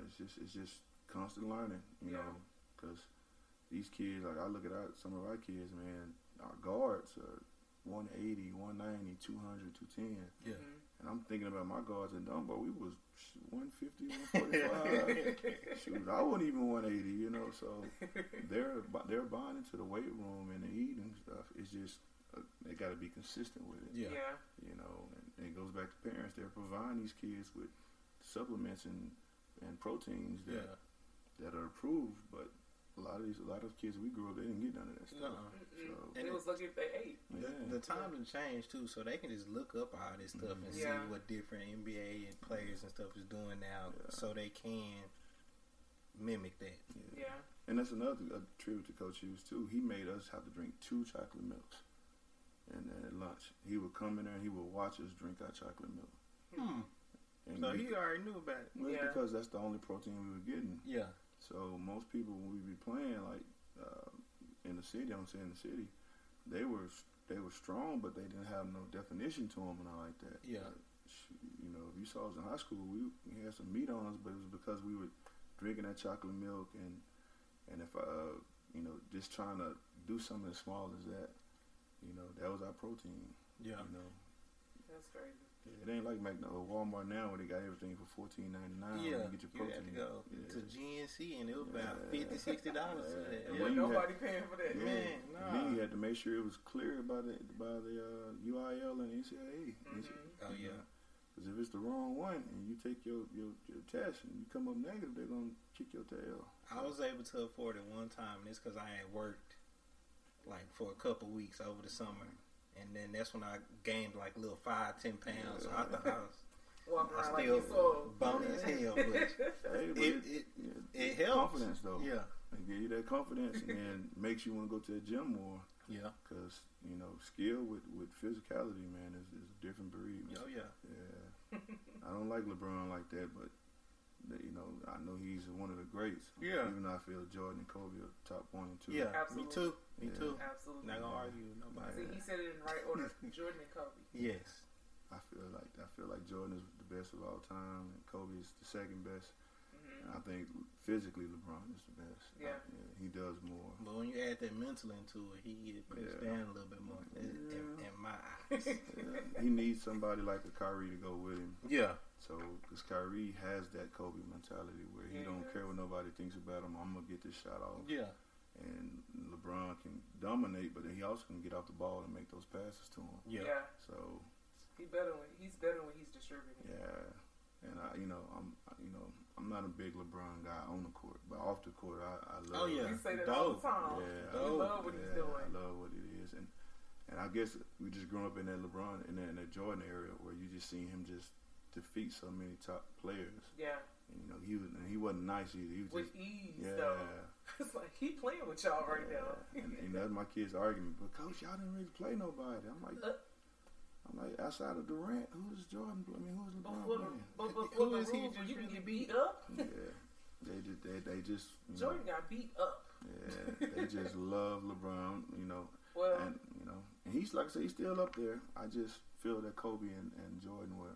it's just constant learning. You know, because these kids, like I look at some of our kids, man, our guards are 180, 190, 200, 210. Yeah. And I'm thinking about my guards in Dunbar. We was 150, 145. Shoot, I wasn't even 180, you know. So they're bonding to the weight room and the eating stuff. It's just they got to be consistent with it. Yeah. You know, and it goes back to parents. They're providing these kids with supplements and proteins that are approved, but a lot of kids we grew up, they didn't get none of that stuff. So, and it was lucky if they ate. The time has changed too, so they can just look up all this stuff and see what different NBA and players and stuff is doing now, so they can mimic that. Yeah. And that's another tribute to Coach Hughes too. He made us have to drink 2 chocolate milks, and at lunch he would come in there and he would watch us drink our chocolate milk. And so he already knew about it. Well, because that's the only protein we were getting. Yeah. So most people, when we be playing, like in the city, I'm saying the city, they were strong, but they didn't have no definition to them and all like that. Yeah. You know, if you saw us in high school, we had some meat on us, but it was because we were drinking that chocolate milk and if you know, just trying to do something as small as that, you know, that was our protein. Yeah. You know. That's crazy. It ain't like Walmart now where they got everything for $14.99. Yeah, you get your protein. You had to go to GNC and it was about $50, $60 for that. And nobody paying for that. Man, no. Then you had to make sure it was clear by the UIL and NCAA. Oh yeah. Because if it's the wrong one and you take your test and you come up negative, they're gonna kick your tail. I was able to afford it one time, and it's because I had worked like for a couple weeks over the summer. And then that's when I gained like a little 5-10 pounds. So I thought I was walking around still like so bony as hell, but it helps. Confidence though. Yeah. It give you that confidence and then makes you want to go to the gym more. Yeah. Because, you know, skill with physicality, man, is a different breed. Man. Oh, yeah. Yeah. I don't like LeBron like that, but, you know, I know he's one of the greats. Yeah. Even though I feel Jordan and Kobe are top 1 and 2. Yeah, absolutely. Me too. Absolutely. Not gonna argue with nobody. See, he said it in the right order. Jordan and Kobe. Yes. I feel like Jordan is the best of all time, and Kobe is the second best. And I think physically LeBron is the best. Yeah. He does more. But when you add that mental into it, he gets pushed down a little bit more in my eyes. He needs somebody like a Kyrie to go with him. Yeah. So, because Kyrie has that Kobe mentality where he don't care what nobody thinks about him. I'm gonna get this shot off. Yeah. and LeBron can dominate, but then he also can get off the ball and make those passes to him. Yeah. So he's better when he's distributing. yeah, and I'm not a big LeBron guy on the court, but off the court, I love. Oh yeah, you say that all the time. Yeah, you love what he's doing. I love what it is, and I guess we just grew up in that LeBron in that Jordan area where you just seen him just defeat so many top players. Yeah. And, he wasn't nice either. He was with just, ease, yeah. though. It's like he playing with y'all right now. and that's my kids' argument. But coach, y'all didn't really play nobody. I'm like, outside of Durant, who's Jordan? I mean, who's LeBron playing? But who is he? You can get beat up. Yeah, they just Jordan got beat up. Yeah, they just love LeBron. Well, and he's like I say, he's still up there. I just feel that Kobe and Jordan were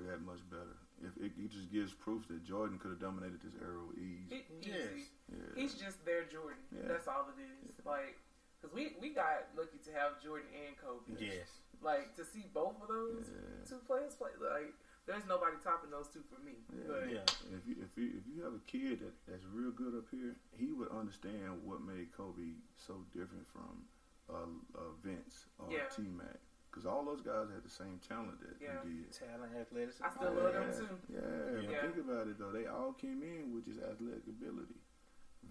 that much better. If it just gives proof that Jordan could have dominated this era with ease. Yes. Yeah. He's just their Jordan. Yeah. That's all it is. Yeah. Like, because we got lucky to have Jordan and Kobe. Yes. Like, to see both of those two players play, like, there's nobody topping those two for me. Yeah. But If you have a kid that's real good up here, he would understand what made Kobe so different from Vince or T-Mac. Because all those guys had the same talent that he did. Talent, athleticism. I still love them too. Yeah. Think about it though. They all came in with just athletic ability.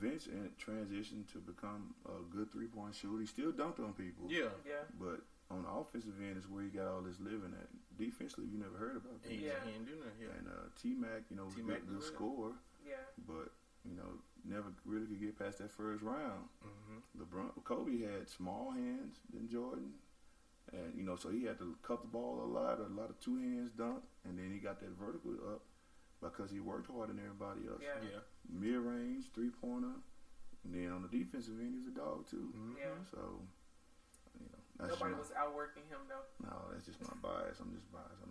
Vince transitioned to become a good 3-point shooter. He still dunked on people. Yeah. But on the offensive end is where he got all this living at. Defensively, you never heard about that. He didn't do nothing. Yeah. And T-Mac, was a good scorer. Yeah. But never really could get past that first round. Mm-hmm. Kobe had small hands than Jordan. And, so he had to cup the ball a lot of two hands dunk, and then he got that vertical up because he worked harder than everybody else. Yeah. Mid-range, three-pointer, and then on the defensive end, he was a dog, too. Mm-hmm. Yeah. So, nobody was outworking him, though. No, that's just my bias. I'm just biased.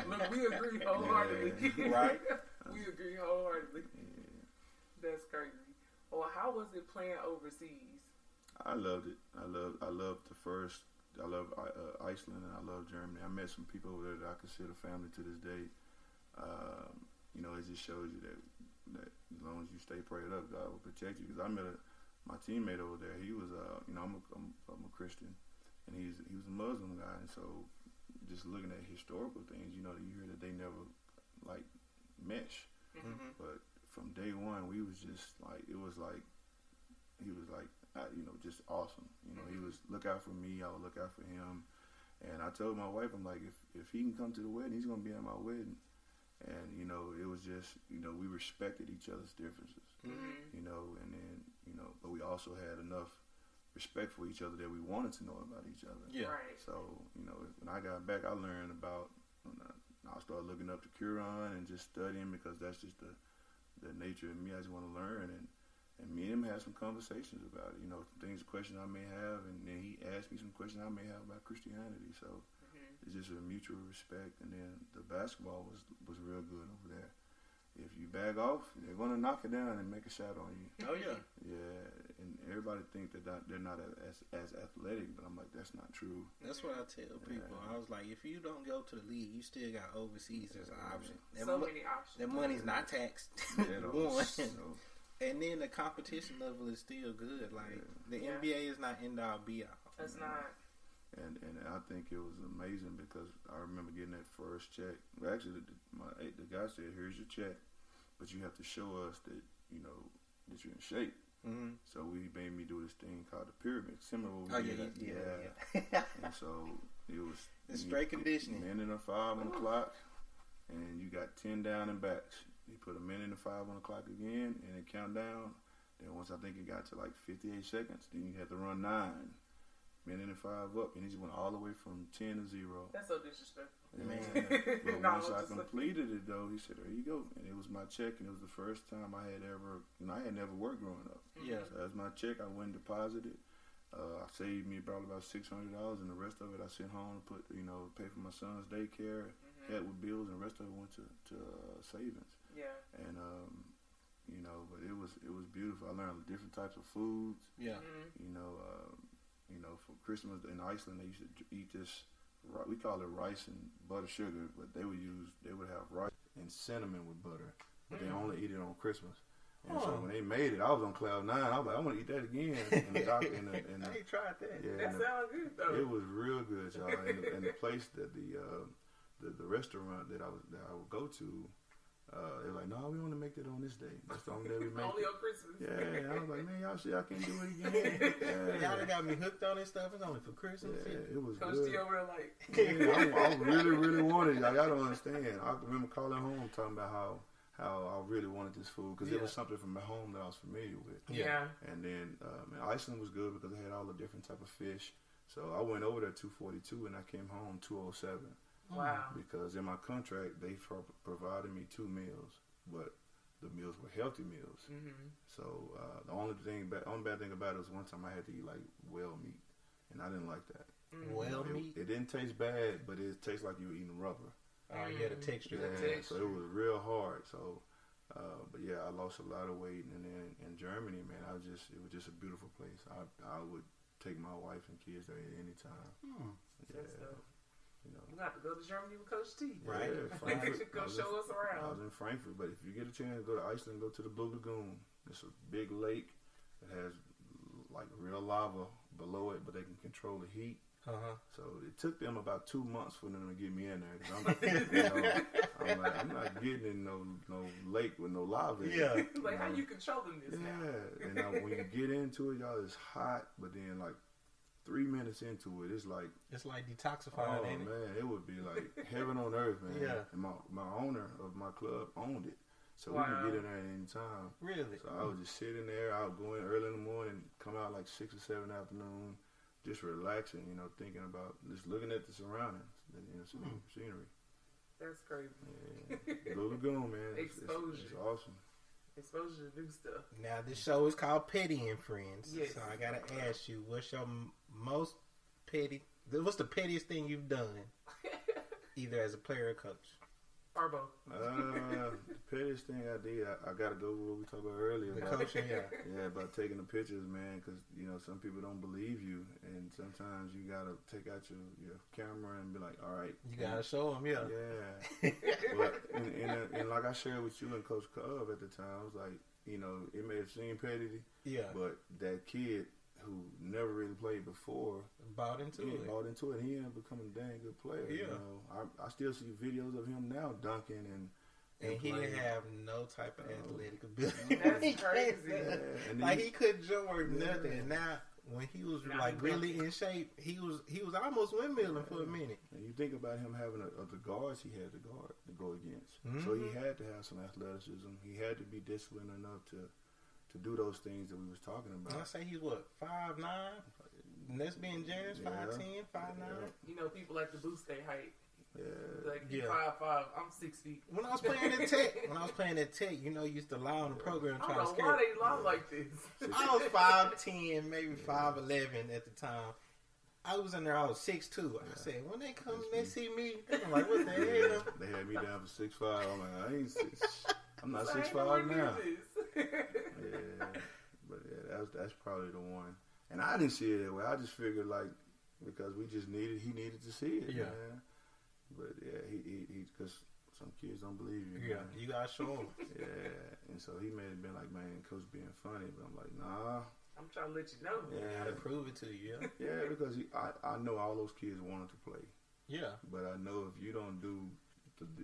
Look, we agree wholeheartedly. Right? We agree wholeheartedly. Yeah. That's crazy. Well, how was it playing overseas? I loved it. I loved the first. I love Iceland and I love Germany. I met some people over there that I consider family to this day. It just shows you that as long as you stay prayed up, God will protect you. Because I met my teammate over there. He was, I'm a Christian, and he was a Muslim guy. And so, just looking at historical things, you hear that they never mesh. Mm-hmm. But from day one, we was just he was just awesome. He was look out for me, I would look out for him. And I told my wife, I'm like, if he can come to the wedding, he's gonna be at my wedding. And it was just we respected each other's differences. Mm-hmm. And then but we also had enough respect for each other that we wanted to know about each other. Yeah. Right. So when I got back, I learned about. I started looking up the Quran and just studying because that's just the nature of me. I just want to learn and me and him had some conversations about it, questions I may have, and then he asked me some questions I may have about Christianity. So it's just a mutual respect. And then the basketball was real good over there. If you bag off, they're going to knock it down and make a shot on you. Oh, yeah. Yeah, and everybody think that they're not as athletic, but I'm like, that's not true. That's what I tell people. I was like, if you don't go to the league, you still got overseas as an option. Many options. That money's not taxed. One. And then the competition level is still good. Like, the NBA is not end all be all. It's not. And I think it was amazing because I remember getting that first check. Well, actually, the guy said, "Here's your check, but you have to show us that that you're in shape." Mm-hmm. So he made me do this thing called the pyramid, similar to what we did. Yeah. And so it was the straight conditioning. Minute and 5 on the clock, and you got 10 down and backs. He put a minute and 5 on the clock again, and it count down. Then once I think it got to 58 seconds, then you had to run 9. Minute and 5 up, and he just went all the way from 10 to 0. That's so disrespectful. Man. But once I completed it, though, he said, "There you go." And it was my check, and it was the first time I had ever, I had never worked growing up. Yeah. So that's my check. I went and deposited. I saved me probably about $600, and the rest of it I sent home to pay for my son's daycare, help with bills, and the rest of it went to savings. Yeah. And but it was beautiful. I learned different types of foods. Yeah. For Christmas in Iceland, they used to eat this. We call it rice and butter sugar, but they would have rice and cinnamon with butter. But they only eat it on Christmas. And so when they made it, I was on cloud 9. I was like, I want to eat that again. And the doctor, I ain't tried that. Yeah, that sounds good though. It was real good, y'all. And the place that the restaurant that I would go to, they were like, no, we want to make that on this day. That's the only day we make only it. on Christmas. Yeah, I was like, man, y'all see, I can't do it again. Yeah. Y'all done got me hooked on this stuff. It's only for Christmas. Yeah, it was Coach good. T over there like, I really, really wanted it. Y'all don't understand. I remember calling home talking about how I really wanted this food because it was something from my home that I was familiar with. yeah. And then Iceland was good because they had all the different type of fish. So I went over there 242 and I came home 207. Wow. Because in my contract they provided me 2 meals, but the meals were healthy meals. Mm-hmm. So the only bad thing about it was one time I had to eat like whale meat, and I didn't like that. Whale meat? It didn't taste bad, but it tastes like you were eating rubber. Oh, yeah, the texture. Yeah, so it was real hard. So, but yeah, I lost a lot of weight, and then in Germany, man, it was just a beautiful place. I would take my wife and kids there at any time. Yeah, you know. We got to go to Germany with Coach T. Right. Yeah, Frankfurt. Go show us I around. was in Frankfurt, but if you get a chance, go to Iceland, go to the Blue Lagoon. It's a big lake that has like real lava below it, but they can control the heat. So it took them about 2 months for them to get me in there. 'Cause I'm not getting in no lake with no lava. Yeah. Like, how you controlling this now? Yeah, and when you get into it, y'all, it's hot, but then like 3 minutes into it, it's like detoxifying, oh ain't it? man, it would be like heaven on earth, man. Yeah. And my owner of my club owned it, so we Wow. could get in there at any time. Really? So I would just sit in there. I would go in early in the morning, come out like 6 or 7 in the afternoon, just relaxing, thinking about just looking at the surroundings, scenery. That's crazy. Yeah. Blue Lagoon, man. It's awesome. Exposure to new stuff. Now, this show is called Petty and Friends. Yes. So I got to ask you, what's your most what's the pettiest thing you've done, either as a player or coach? Or both. The pettiest thing I did, I got to go with what we talked about earlier. The About, coaching, yeah. Yeah, about taking the pictures, man, because, some people don't believe you, and sometimes you got to take out your camera and be like, all right. You got to show them, yeah. Yeah. But, and like I shared with you and Coach Cub at the time, I was like, it may have seemed petty, Yeah. but that kid who never really played before Bought into it. He ended up becoming a dang good player. Yeah. I still see videos of him now dunking and he playing. didn't have no type of athletic ability. That's crazy. Yeah, and Like then he couldn't jump or nothing. Yeah. And now when he was Now like he really in shape, he was almost windmilling for a minute. And you think about him having the guards he had to go against. So he had to have some athleticism. He had to be disciplined enough to do those things that we was talking And about. I say he's what, 5'9"? And that's being generous, 5'10", 5'9". People like to boost their height. Yeah. Like, Yeah. 5'5", I'm 6 feet. When I was playing at Tech, used to lie on the program I trying don't to know scare. why they lie like this. I was 5'10", maybe 5'11" at the time. I was in there. I was 6'2". I said, when they come and they see me, they're like, what the hell? They had me down for 6'5". I'm like, I'm not So I ain't 6'5" nowhere near now. this. Yeah, but yeah, that's probably the one. And I didn't see it that way. I just figured because he needed to see it. Yeah. Man. But yeah, he because some kids don't believe you. Yeah, Man. you gotta show them. Yeah, and so he may have been like, man, coach being funny, but I'm like, nah. I'm trying to let you know. Yeah, Gotta prove it to you. Yeah. yeah, because I know all those kids wanted to play, Yeah. but I know if you don't do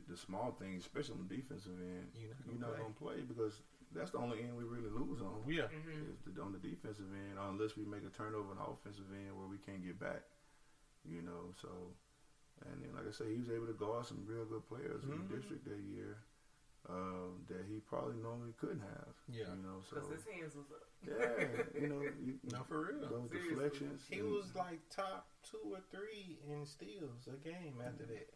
the small things, especially on the defensive end, you're not gonna play because that's the only end we really lose on. Yeah. Is on the defensive end, unless we make a turnover on the offensive end where we can't get back. So, and then like I said, he was able to guard some real good players in the district that year that he probably normally couldn't have. Yeah. So Because his hands was up. yeah, No, for real. Those Seriously. deflections. He was like top 2 or 3 in steals a game after that.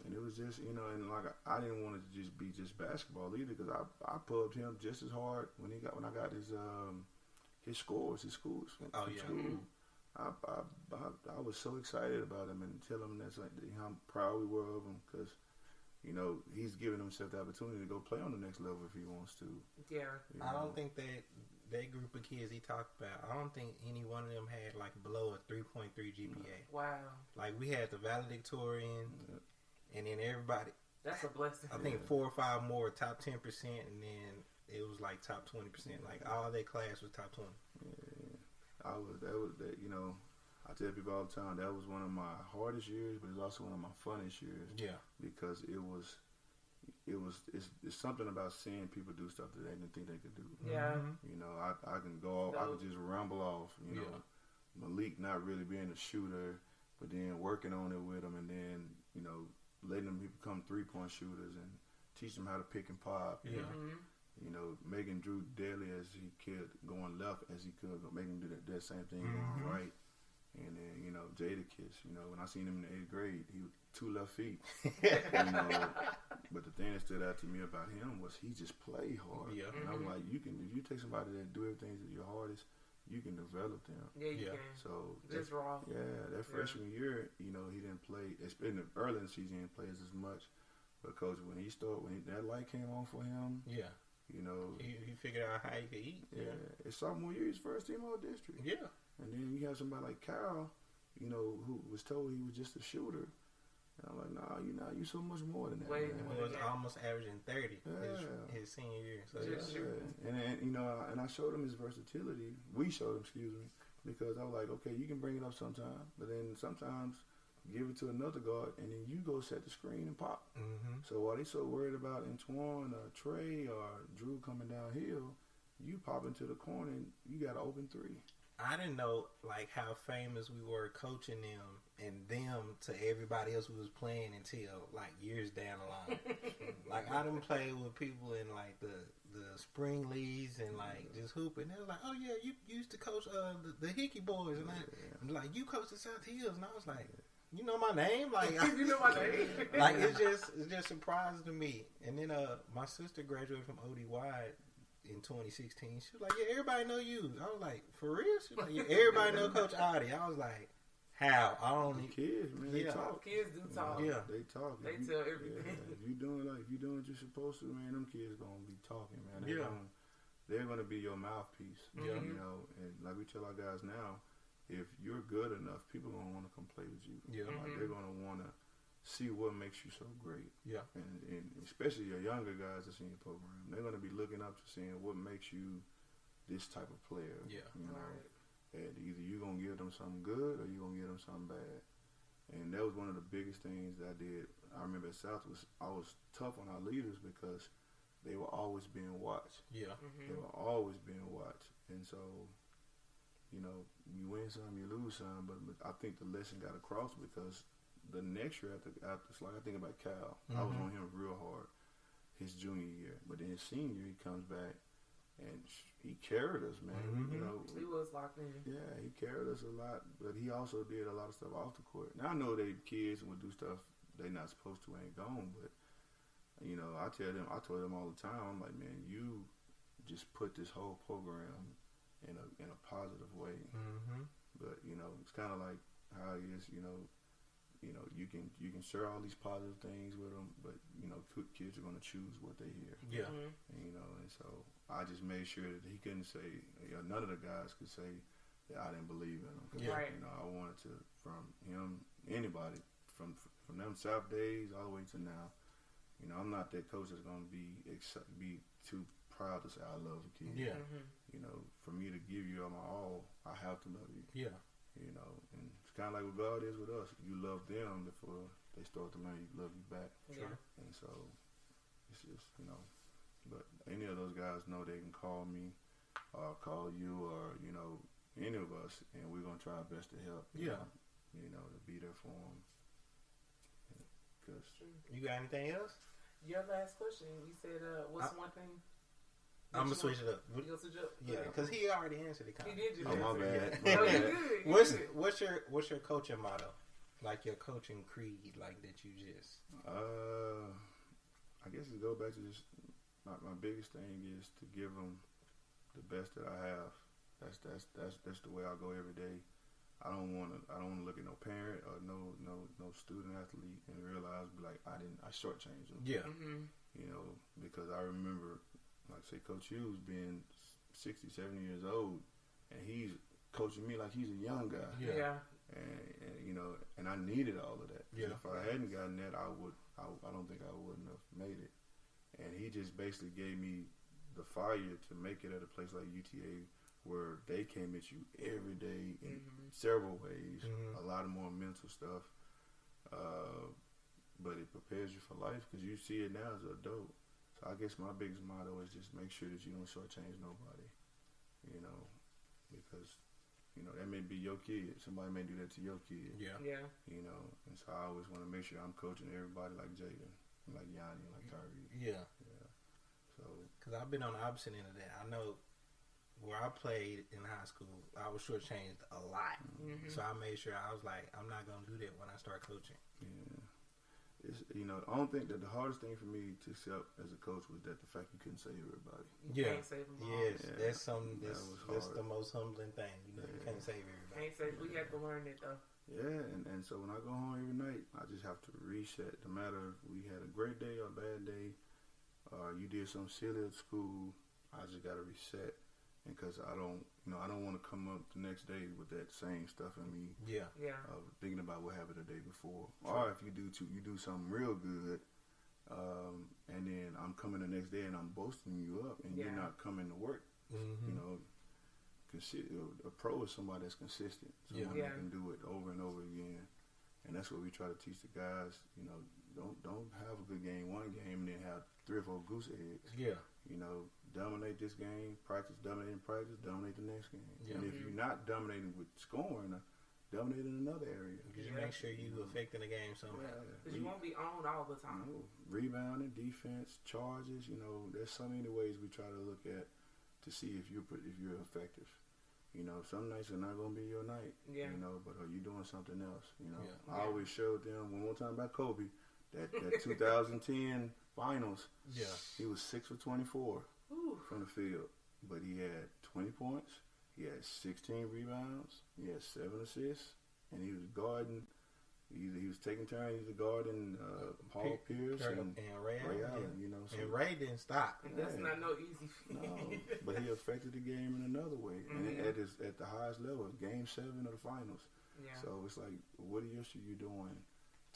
And it was just, and like I didn't want it to just be just basketball either because I pubbed him just as hard when I got his scores, his schools. Oh, yeah. School. I was so excited about him and tell him how proud we were of him because, he's giving himself the opportunity to go play on the next level if he wants to. Yeah. I don't think that group of kids he talked about, I don't think any one of them had like below a 3.3 GPA. Wow. Like we had the valedictorian, and then everybody. That's a blessing. I think 4 or 5 more top 10%, and then it was like top 20%. Like all their class was top 20. Yeah. You know, I tell people all the time that was one of my hardest years, but it's also one of my funnest years. Yeah. Because it's something about seeing people do stuff that they didn't think they could do. Yeah. You know, I can go off, I could just ramble off, you know, Malik not really being a shooter, but then working on it with him, and then, you know, letting them become 3-point shooters and teach them how to pick and pop. Yeah. You know, making Drew deadly as he could, going left as he could, but making him do that same thing going right. And then, you know, Jadakiss, you know, when I seen him in the 8th grade, he was 2 left feet. You know, but the thing that stood out to me about him was he just played hard. Yeah. And I'm like, if you take somebody that do everything to your hardest, you can develop them. Yeah, you can. So just raw. Yeah, that freshman year, you know, he didn't play. In the early in the season, he didn't play as much. But coach, when that light came on for him, yeah, you know, he figured out how he could eat. Yeah, his sophomore year, he's first team all district. Yeah, and then you have somebody like Kyle, you know, who was told he was just a shooter. And I'm like, nah, you so much more than that. Wait, man. He was almost averaging 30 his senior year. So And then, you know, and I showed him his versatility. We showed him, because I was like, okay, you can bring it up sometime, but then sometimes give it to another guard, and then you go set the screen and pop. So while they so worried about Antoine or Trey or Drew coming downhill, you pop into the corner and you got an open 3. I didn't know like how famous we were coaching them and them to everybody else who was playing until like years down the line. Like I done played with people in like the spring leagues and like just hooping. They was like, oh yeah, you used to coach the Hickey boys, and I'm like, you coached the South Hills, and I was like, you know my name, like you know my name. Like it's just surprising to me. And then my sister graduated from ODY in 2016. She was like, yeah, everybody know you. I was like, for real? She was like, yeah, everybody know Coach Adi. I was like, how? I don't need kids, man. They talk. Kids do talk. Yeah, they talk. They tell everything. Yeah, if you doing what you're supposed to, man, them kids gonna be talking, man. They're gonna be your mouthpiece. Yeah. You know, and like we tell our guys now, if you're good enough, people gonna want to come play with you. Yeah. Like they're gonna want to see what makes you so great. Yeah. And especially your younger guys that's in your program, they're gonna be looking up to seeing what makes you this type of player. Yeah. You know, and either you're gonna give them something good or you're gonna give them something bad. And that was one of the biggest things that I did. I remember at South I was tough on our leaders because they were always being watched. Yeah. They were always being watched. And so, you know, you win some, you lose some, but I think the lesson got across because the next year after it's like I think about Cal. I was on him real hard his junior year, but then his senior year he comes back and he carried us, man. You know, he was locked in. Yeah, he carried us a lot, but he also did a lot of stuff off the court. Now I know they kids would do stuff they not supposed to, ain't gone, but you know, I told them all the time. I'm like, man, you just put this whole program in a positive way. But you know, it's kind of like how it is. You know, you can share all these positive things with them, but you know, kids are going to choose what they hear. Yeah. And, you know, and so I just made sure that he couldn't say, none of the guys could say that I didn't believe in him. Yeah. Right. You know, I wanted to, from him, anybody, from them South days all the way to now. You know, I'm not that coach that's going to be too proud to say I love a kid. Yeah. You know, for me to give you my all, I have to love you. Yeah. You know, and it's kind of like what God is with us. You love them before they start to learn you love you back. Yeah. And so it's just, you know, but any of those guys know they can call me or call you or, you know, any of us, and we're going to try our best to help. You know, to be there for them. You got anything else? Your last question, you said, what's one thing? I'm gonna switch it up. You gonna switch it up? Yeah, because he already answered it. He did just my bad. Oh, you good. What's your coaching motto? Like your coaching creed, like that you just. I guess it go back to just my biggest thing is to give them the best that I have. That's the way I go every day. I don't want to look at no parent or no student athlete and realize like I shortchanged them. Yeah. You know, because I remember, like say Coach Hughes being 60, 70 years old, and he's coaching me like he's a young guy. Yeah. And you know, and I needed all of that. Yeah. If I hadn't gotten that, I don't think I wouldn't have made it. And he just basically gave me the fire to make it at a place like UTA where they came at you every day in several ways, a lot of more mental stuff, but it prepares you for life because you see it now as an adult. So I guess my biggest motto is just make sure that you don't shortchange nobody, you know, because, you know, that may be your kid. Somebody may do that to your kid. Yeah. You know, and so I always want to make sure I'm coaching everybody like Jaden, like Yanni, like Tyreek. Yeah. So, because I've been on the opposite end of that. I know where I played in high school, I was shortchanged a lot. So I made sure I was like, I'm not going to do that when I start coaching. Yeah. It's, you know, I don't think that the hardest thing for me to accept as a coach was that the fact you couldn't save everybody. You can't save them all. Yes, Yeah. that's something that's the most humbling thing. You know, you can't save everybody. Can't save. We have to learn it though. Yeah, and so when I go home every night, I just have to reset. No matter if we had a great day or a bad day, or you did something silly at school, I just got to reset. Because I don't want to come up the next day with that same stuff in me. Yeah. Thinking about what happened the day before, or if you do something real good, and then I'm coming the next day and I'm boasting you up, and you're not coming to work. You know, a pro is somebody that's consistent. Someone that can do it over and over again, and that's what we try to teach the guys. You know, don't have a good game one game and then have 3 or 4 goose eggs. Yeah. You know, dominate this game, dominate the next game. Yeah. And if you're not dominating with scoring, dominate in another area. Because you make sure you affecting the game somehow. Because you won't be on all the time. You know, rebounding, defense, charges. You know, there's so many ways we try to look at to see if you're effective. You know, some nights are not going to be your night. Yeah. You know, but are you doing something else? You know, I always showed them one more time about Kobe. That 2010 finals, he was 6 for 24 from the field, but he had 20 points, he had 16 rebounds, he had 7 assists, and he was guarding. He was taking turns. He was guarding Paul Pierce and Ray Allen. You know, so, and Ray didn't stop. That's not no easy feat. No, but he affected the game in another way, and at the highest level, Game 7 of the finals. Yeah. So it's like, what else are you doing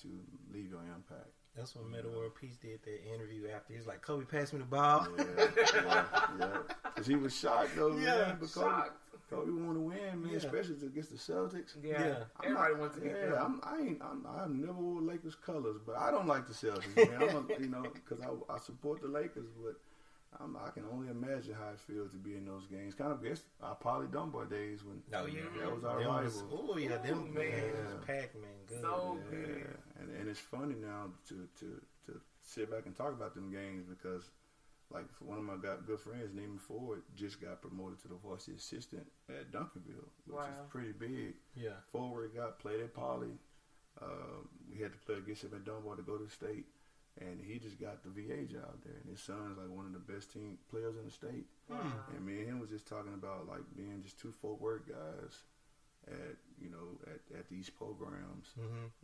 to leave your impact? That's what Metal World Peace did that interview after. He's like, Kobe, pass me the ball. Yeah. Because he was shocked, though. Yeah, man, shocked. Kobe wanted to win, man, especially against the Celtics. Yeah. Everybody wants to get them. I've never wore Lakers colors, but I don't like the Celtics, man. You know, because I support the Lakers, but I can only imagine how it feels to be in those games. Kind of guess our Poly Dunbar days when that was our rival. Oh yeah, them Pac-Man, good. So good. And it's funny now to sit back and talk about them games because, like, one of my good friends, Neiman Ford, just got promoted to the varsity assistant at Duncanville, which is pretty big. Yeah. Forward played at Poly. We had to play against him at Dunbar to go to the state. And he just got the VA job there. And his son's like one of the best team players in the state. Wow. And me and him was just talking about like being just 2 forward guys at these programs.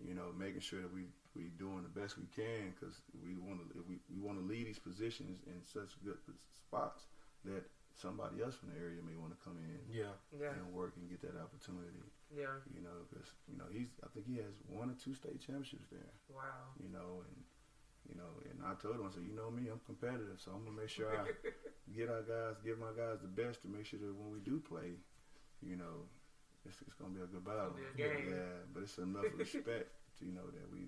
You know, making sure that we doing the best we can because we want to lead these positions in such good spots that somebody else from the area may want to come in and work and get that opportunity. Yeah. You know, because I think he has 1 or 2 state championships there. Wow. You know, and I told him, I said, you know me, I'm competitive, so I'm gonna make sure I give my guys the best to make sure that when we do play, you know, it's gonna be a good battle. Yeah, but it's enough respect to that we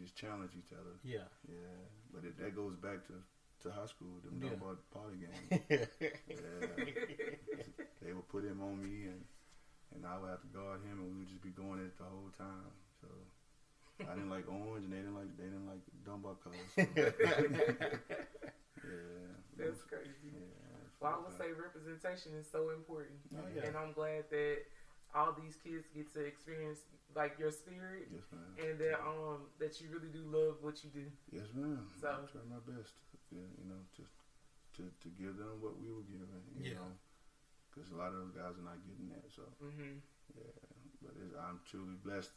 just challenge each other. Yeah. Yeah. But that goes back to high school, them Dunbar Poly games. They would put him on me and I would have to guard him and we would just be going at it the whole time. So I didn't like orange, and they didn't like Dunbar colors. So. That's crazy. Yeah, well, I would say representation is so important, and I'm glad that all these kids get to experience like your spirit, and that you really do love what you do. Yes, ma'am. So I try my best, to give them what we were given. You know, because a lot of those guys are not getting that. So but I'm truly blessed.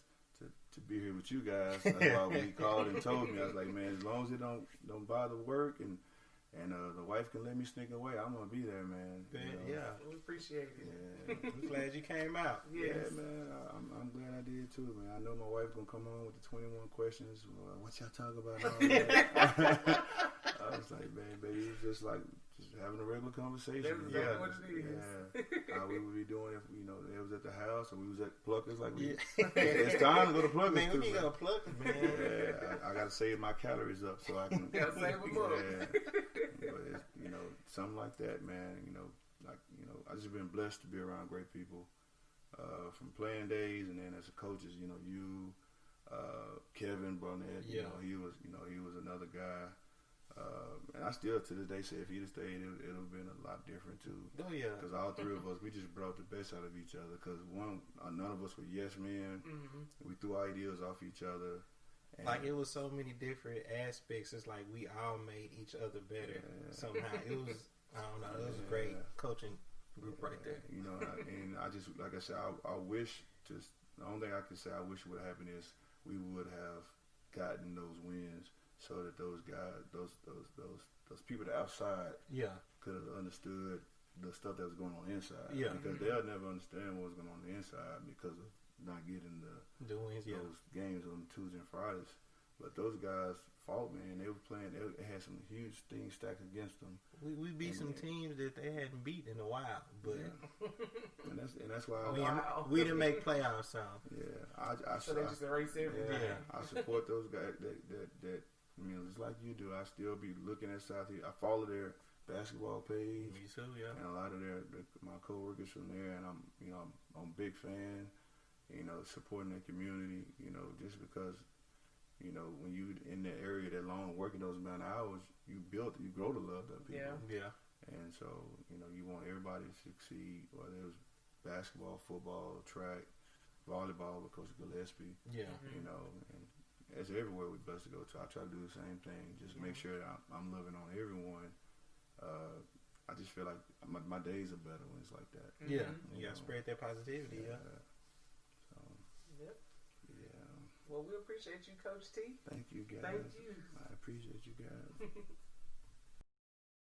To be here with you guys. That's why when he called and told me, I was like, man, as long as it don't bother work and the wife can let me sneak away, I'm gonna be there, man. Yeah, we appreciate it. Yeah, I'm glad you came out. Yes. Yeah, man, I'm glad I did too, man. I know my wife gonna come on with the 21 questions. What y'all talk about? All that. I was like, man, baby, it's just like just having a regular conversation. That's exactly what it is. Yeah, how we would be doing if they was at the house or we was at Pluckers. Like it's time to go to Pluckers. Man, we can go to Pluckers, man. Yeah, I got to save my calories up so I can. Gotta save them up. But it's, something like that, man. I just been blessed to be around great people from playing days, and then as a coaches, you, Kevin Barnett. He was another guy. And I still to this day say if he'd have stayed, it would have been a lot different too. Oh yeah, because all three of us, we just brought the best out of each other. Because none of us were yes men. Mm-hmm. We threw ideas off each other. Like it was so many different aspects. It's like we all made each other better somehow. It was I don't know. It was a great coaching group right there. And I just like I said, I wish just the only thing I can say I wish would have happened is we would have gotten those wins. So that those guys, those people that outside, could have understood the stuff that was going on inside. Yeah, because they'll never understand what was going on the inside because of not getting the wins, those games on Tuesday and Fridays. But those guys fought, man. They were playing. They had some huge things stacked against them. We beat some teams that they hadn't beat in a while, but and that's why we didn't make playoffs. So so they just erase everything. I support those guys that. Just like you do, I still be looking at Southeast. I follow their basketball page. Me too, yeah. And a lot of my coworkers from there, and I'm a big fan. Supporting the community. Just because, when you in that area that long, working those amount of hours, you grow to love them people. Yeah. And so, you want everybody to succeed, whether it was basketball, football, track, volleyball with Coach Gillespie. Yeah. And as everywhere we're blessed to go to, I try to do the same thing. Just make sure that I'm loving on everyone. I just feel like my days are better when it's like that. Yeah, you gotta spread that positivity. Yeah. So. Yep. Yeah. Well, we appreciate you, Coach T. Thank you, guys. Thank you. I appreciate you guys.